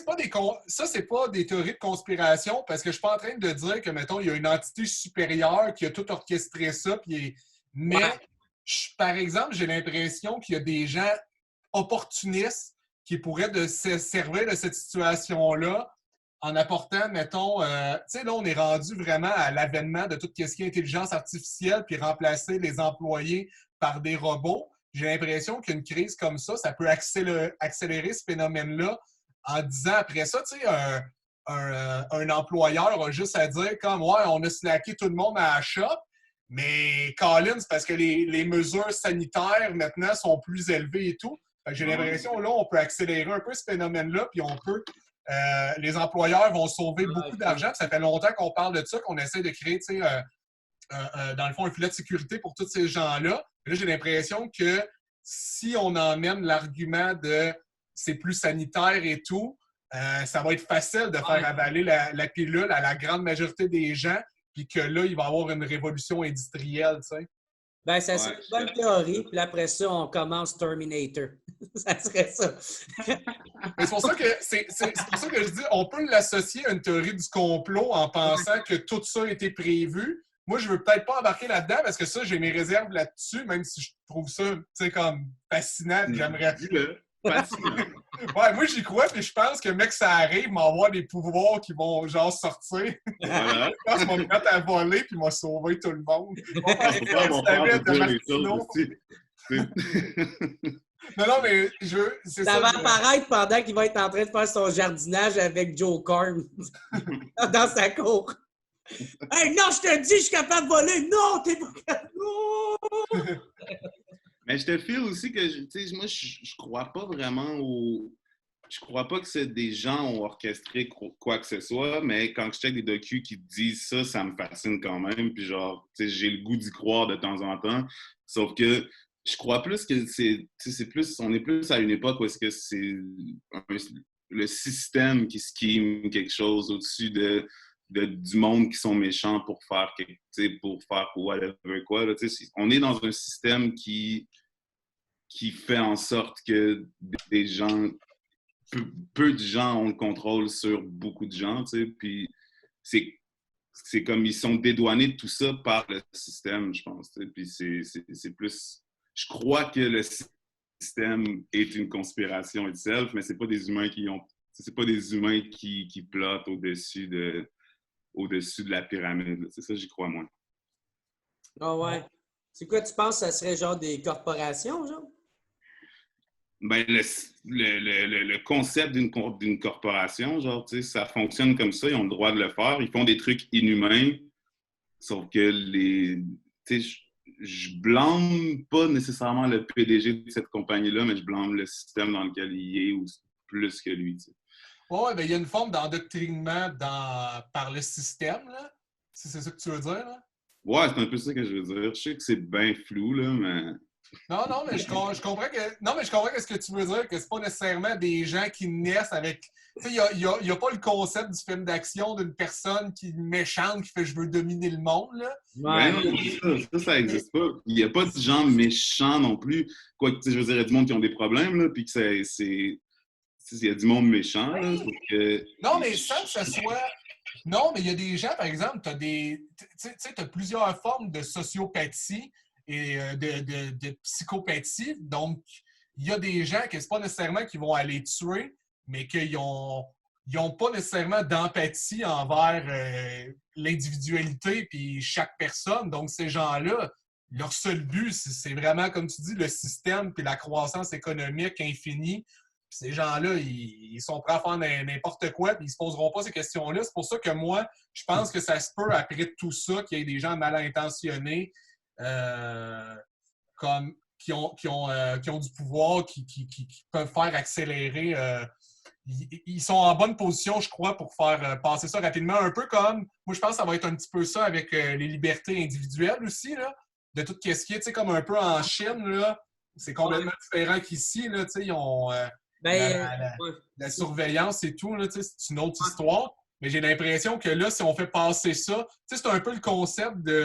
S5: ça, c'est pas des théories de conspiration, parce que je suis pas en train de dire que, mettons, il y a une entité supérieure qui a tout orchestré ça, mais, par exemple, j'ai l'impression qu'il y a des gens opportunistes qui pourraient se servir de cette situation-là en apportant, mettons, tu sais, là, on est rendu vraiment à l'avènement de tout ce qui est intelligence artificielle, puis remplacer les employés par des robots. J'ai l'impression qu'une crise comme ça peut accélérer ce phénomène-là en disant après ça, tu sais, un employeur a juste à dire comme ouais, on a slacké tout le monde à la shop, mais Colin, c'est parce que les mesures sanitaires maintenant sont plus élevées et tout. Fait que j'ai l'impression là, on peut accélérer un peu ce phénomène-là, puis on peut. Les employeurs vont sauver beaucoup d'argent. Ça fait longtemps qu'on parle de ça, qu'on essaie de créer, tu sais, dans le fond, un filet de sécurité pour tous ces gens-là. Là, j'ai l'impression que si on emmène l'argument de c'est plus sanitaire et tout, ça va être facile de faire avaler la pilule à la grande majorité des gens, puis que là, il va y avoir une révolution industrielle, tu sais.
S4: Ben, ça serait une bonne théorie, puis après ça, on commence Terminator. Ça serait ça.
S5: Mais c'est pour ça que je dis, on peut l'associer à une théorie du complot en pensant que tout ça a été prévu. Moi, je veux peut-être pas embarquer là-dedans parce que ça, j'ai mes réserves là-dessus, même si je trouve ça, tu sais, comme fascinant. J'aimerais.
S3: Fascinant.
S5: Ouais, moi, j'y crois, puis je pense que, mec, ça arrive, m'avoir des pouvoirs qui vont, genre, sortir.
S3: Voilà.
S5: Je pense qu'on va me mettre à voler, puis m'a sauver tout le monde.
S3: Faut pas mon frère me dire les choses aussi.
S5: Non, mais c'est ça.
S4: Ça va apparaître pendant qu'il va être en train de faire son jardinage avec Joe Corn dans sa cour. Hey, non, je te dis, je suis capable de voler. Non, t'es pas capable. Non!
S3: Mais je te file aussi que, tu sais, moi, je crois pas vraiment Je crois pas que c'est des gens ont orchestré quoi que ce soit, mais quand je check des docus qui disent ça, ça me fascine quand même. Puis genre, tu sais, j'ai le goût d'y croire de temps en temps. Sauf que je crois plus que on est plus à une époque où est-ce que c'est le système qui scheme quelque chose au-dessus du monde qui sont méchants pour faire whatever quoi. Là, on est dans un système qui fait en sorte que des gens, peu de gens ont le contrôle sur beaucoup de gens, puis c'est comme ils sont dédouanés de tout ça par le système, je pense. Puis c'est plus... Je crois que le système est une conspiration itself, mais c'est pas des humains qui plottent au-dessus de la pyramide. C'est ça, j'y crois moins.
S4: Ah ouais. C'est quoi, tu penses que ça serait genre des corporations, genre?
S3: Ben, le concept d'une corporation, genre, tu sais, ça fonctionne comme ça, ils ont le droit de le faire. Ils font des trucs inhumains, sauf que tu sais, je blâme pas nécessairement le PDG de cette compagnie-là, mais je blâme le système dans lequel il est ou plus que lui, tu sais.
S5: Oui, ben, il y a une forme d'endoctrinement par le système, là. Si c'est ça que tu veux dire, là?
S3: Ouais, c'est un peu ça que je veux dire. Je sais que c'est bien flou, là, mais...
S5: Non, mais je comprends que. Non, mais je comprends ce que tu veux dire, que c'est pas nécessairement des gens qui naissent avec. Tu sais, il y a pas le concept du film d'action d'une personne qui est méchante, qui fait je veux dominer le monde, là.
S3: Ouais. Non, ça n'existe pas. Il n'y a pas de gens méchants non plus. Quoi, je veux dire, il y a du monde qui ont des problèmes, là, puis que il y a du monde méchant, là, que...
S5: Non, mais sans que ce soit. Non, mais il y a des gens, par exemple, tu as plusieurs formes de sociopathie et de psychopathie. Donc, il y a des gens que c'est pas nécessairement qu'ils vont aller tuer, mais qu'ils n'ont pas nécessairement d'empathie envers l'individualité puis chaque personne. Donc, ces gens-là, leur seul but, c'est vraiment, comme tu dis, le système puis la croissance économique infinie. Puis ces gens-là, ils sont prêts à faire n'importe quoi puis ils se poseront pas ces questions-là. C'est pour ça que moi, je pense que ça se peut, après tout ça, qu'il y ait des gens mal intentionnés qui ont du pouvoir, qui peuvent faire accélérer ils sont en bonne position, je crois, pour faire passer ça rapidement. Un peu comme, moi, je pense que ça va être un petit peu ça avec les libertés individuelles aussi, là, de tout ce qui est, tu sais, comme un peu en Chine, là, c'est complètement différent qu'ici, là, tu sais, ils ont la surveillance et tout, là, tu sais, c'est une autre histoire. Mais j'ai l'impression que là, si on fait passer ça, tu sais, c'est un peu le concept de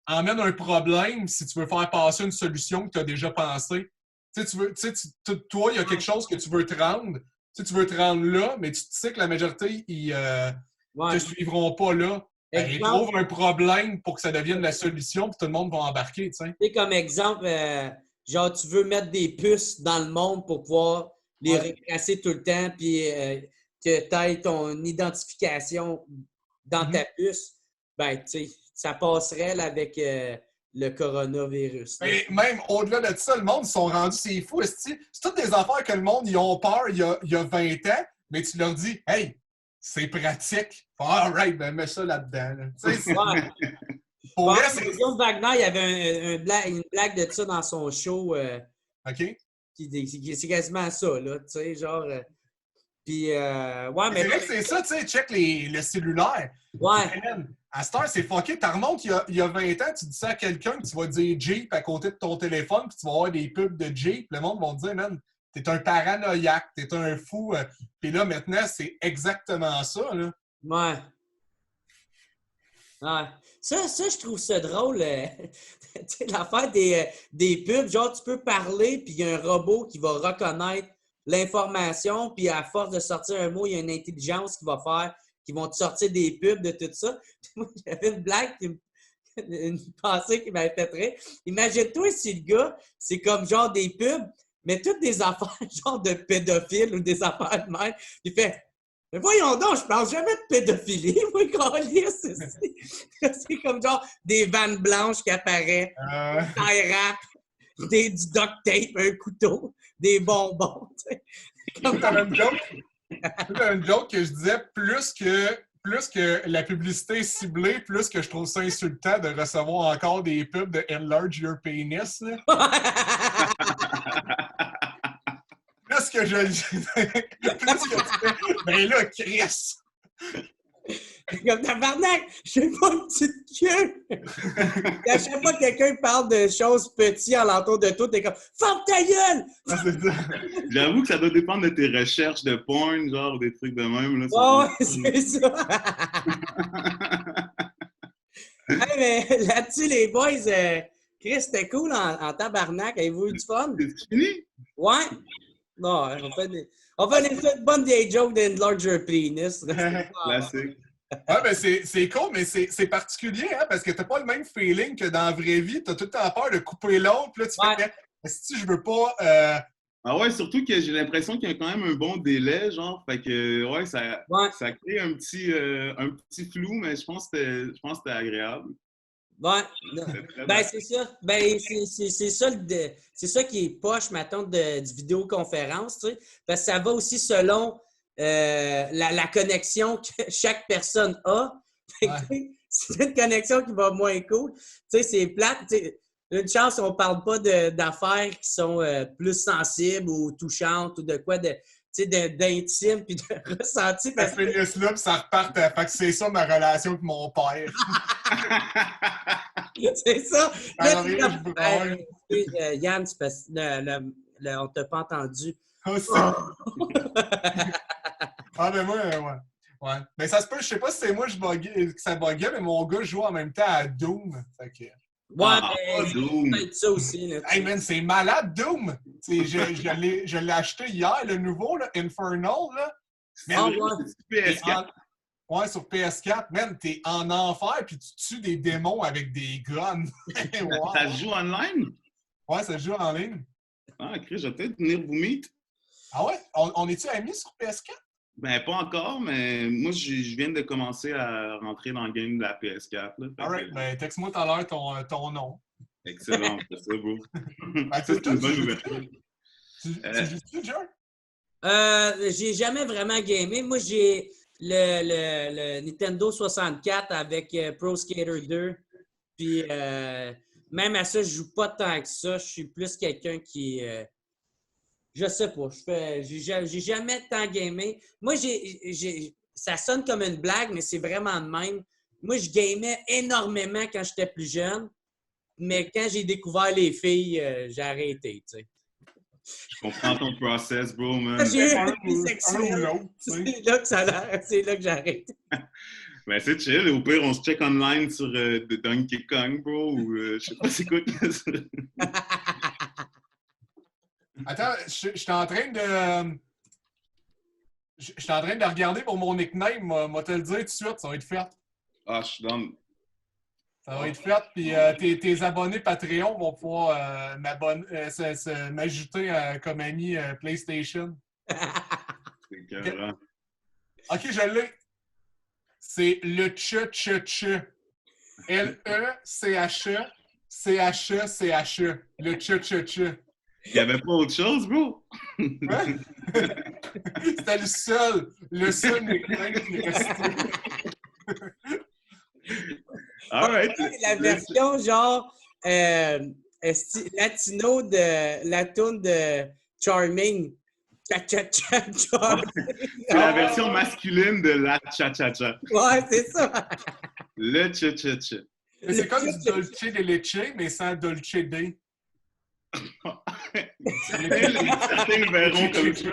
S5: emmène un problème si tu veux faire passer une solution que tu as déjà pensée. Tu sais, toi, il y a quelque chose que tu veux te rendre. Tu veux te rendre là, mais tu sais que la majorité, ils te suivront pas là. Ben, ils trouvent un problème pour que ça devienne la solution, puis tout le monde va embarquer, tu sais.
S4: Comme exemple, genre, tu veux mettre des puces dans le monde pour pouvoir les retracer tout le temps, puis que tu aies ton identification dans ta puce. Ben, tu sais, ça passerait là, avec le coronavirus.
S5: Mais même au-delà de ça, le monde, ils sont rendus, c'est fou. C'est toutes des affaires que le monde, ils ont peur il y a 20 ans, mais tu leur dis, hey, c'est pratique. All right, ben mets ça là-dedans. Là. Pour vrai, c'est...
S4: Guillaume Wagner, il y avait une blague de ça dans son show.
S5: OK.
S4: C'est quasiment ça, là, tu sais, genre... Puis, mais...
S5: C'est vrai que c'est ça, tu sais, check le cellulaire.
S4: Ouais.
S5: À cette heure, c'est fucké. Tu remontes il y a 20 ans, tu dis ça à quelqu'un, tu vas dire Jeep à côté de ton téléphone, puis tu vas avoir des pubs de Jeep. Le monde va te dire, man, t'es un paranoïaque, t'es un fou. Puis là, maintenant, c'est exactement ça, là.
S4: Ouais. Ouais. Ça, je trouve ça drôle. Tu sais, l'affaire des pubs, genre, tu peux parler, puis il y a un robot qui va reconnaître l'information, puis à force de sortir un mot, il y a une intelligence qui va faire, qui vont te sortir des pubs de tout ça. Puis moi, j'avais une blague, une pensée qui m'avait fait rire. Imagine-toi si le gars, c'est comme genre des pubs, mais toutes des affaires genre de pédophiles ou des affaires de même. Il fait, mais voyons donc, je parle jamais de pédophilie, moi, câlisse. C'est comme genre des vannes blanches qui apparaissent, des tie rap, du duct tape, un couteau, des bonbons.
S5: T'avais une joke que je disais, plus que la publicité est ciblée, plus que je trouve ça insultant de recevoir encore des pubs de Enlarge Your Penis. Plus que je plus que ben là, Chris!
S4: Comme tabarnak, je sais pas une petite queue! À chaque fois que quelqu'un parle de choses petites alentour de toi, t'es comme ferme ta gueule!
S3: J'avoue que ça doit dépendre de tes recherches de porn, genre des trucs de même. Là,
S4: ouais, c'est ça! Hey, mais là-dessus, les boys, Chris, c'était cool en tabarnak. Avez-vous eu du fun?
S3: C'est fini?
S4: Ouais? Non, on fait des bonnes des jokes d'Enlarge Your Penis.
S3: Classique.
S5: Ouais, ben c'est cool, mais c'est particulier, hein, parce que t'as pas le même feeling que dans la vraie vie. T'as tout le temps peur de couper l'autre, puis là, tu fais si je veux pas...
S3: Ah ouais, surtout que j'ai l'impression qu'il y a quand même un bon délai, genre, fait que, ouais, ça crée un petit flou, mais je pense que c'était agréable.
S4: Ouais. Ben, c'est ça. Ben, c'est ça qui est poche, mettons, du vidéoconférence, tu sais. Parce que ça va aussi selon la connexion que chaque personne a. Fait que, c'est une connexion qui va moins cool. Tu sais, c'est plate. T'sais, une chance, on ne parle pas d'affaires qui sont plus sensibles ou touchantes ou de quoi d'intime puis de ressenti.
S5: Ça fait le slip, ça repart. Fait que c'est ça ma relation avec mon père.
S4: C'est ça.
S5: Alors,
S4: Yann, c'est parce que on t'a pas entendu.
S5: Mais moi, ouais. Mais ça se peut, je sais pas si c'est moi que ça buguait, mais mon gars joue en même temps à Doom. Fait que...
S4: Doom. Peut-être ça aussi. Là,
S5: hey man, c'est malade, Doom! Je l'ai acheté hier, le nouveau, là, Infernal. Là. Man,
S3: PS4.
S5: Ouais, sur PS4. Man, t'es en enfer puis tu tues des démons avec des guns.
S3: Wow. Ça se joue online?
S5: Ouais, ça se joue en ligne.
S3: Ah, Chris, je vais peut-être venir vous meet.
S5: Ah ouais? On est-tu amis sur PS4?
S3: Ben, pas encore, mais moi, je viens de commencer à rentrer dans le game de la PS4.
S5: Alright, ben, texte-moi tout à l'heure ton nom.
S3: Excellent, c'est ça, bro.
S5: C'est
S3: une bonne nouvelle.
S5: Tu joues-tu, Joe?
S4: J'ai jamais vraiment gamé. Moi, j'ai le Nintendo 64 avec Pro Skater 2. Puis, même à ça, je joue pas tant que ça. Je suis plus quelqu'un qui Je sais pas. J'ai jamais tant gamé. Moi, ça sonne comme une blague, mais c'est vraiment de même. Moi, je gamais énormément quand j'étais plus jeune, mais quand j'ai découvert les filles, j'ai arrêté, tu sais.
S3: Je comprends ton process, bro, man.
S4: J'ai eu
S5: Un
S4: une vie
S5: ou
S4: sexuelle.
S5: l'autre, tu sais.
S4: C'est là que c'est là que j'ai arrêté.
S3: Ben, c'est chill. Au pire, on se check online sur The Donkey Kong, bro, ou je sais pas c'est quoi que ça.
S5: Attends, je suis en train de... Je suis en train de regarder pour mon nickname. Moi, te le dire tout de suite, ça va être fait.
S3: Ah, je suis dans...
S5: Ça va être fait, puis tes abonnés Patreon vont pouvoir m'ajouter comme ami PlayStation.
S3: C'est écœurant.
S5: OK, je l'ai. C'est le Tche-Tche-Tche. L-E-C-H-E, C-H-E, C-H-E. Le Tche-Tche-Tche.
S3: Il y avait pas autre chose, bro?
S5: Hein? C'était le seul nickname qui est resté.
S3: Alright.
S4: La version genre latino de la tune de Charming. Cha-cha-cha, Charming.
S3: C'est la version masculine de la cha-cha-cha.
S4: Ouais, c'est ça.
S3: Le cha-cha-cha.
S5: Mais c'est comme du Dolce de Leche, mais sans Dolce D.
S3: Certains le verront comme ça.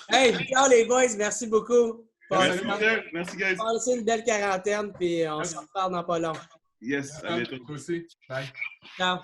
S4: Hey, ciao les boys, merci beaucoup.
S3: Merci, Pierre. Merci, guys.
S4: Passez une belle quarantaine, puis on se reparle dans pas long.
S3: Yes, à bientôt.
S5: Toi aussi. Bye.
S4: Ciao.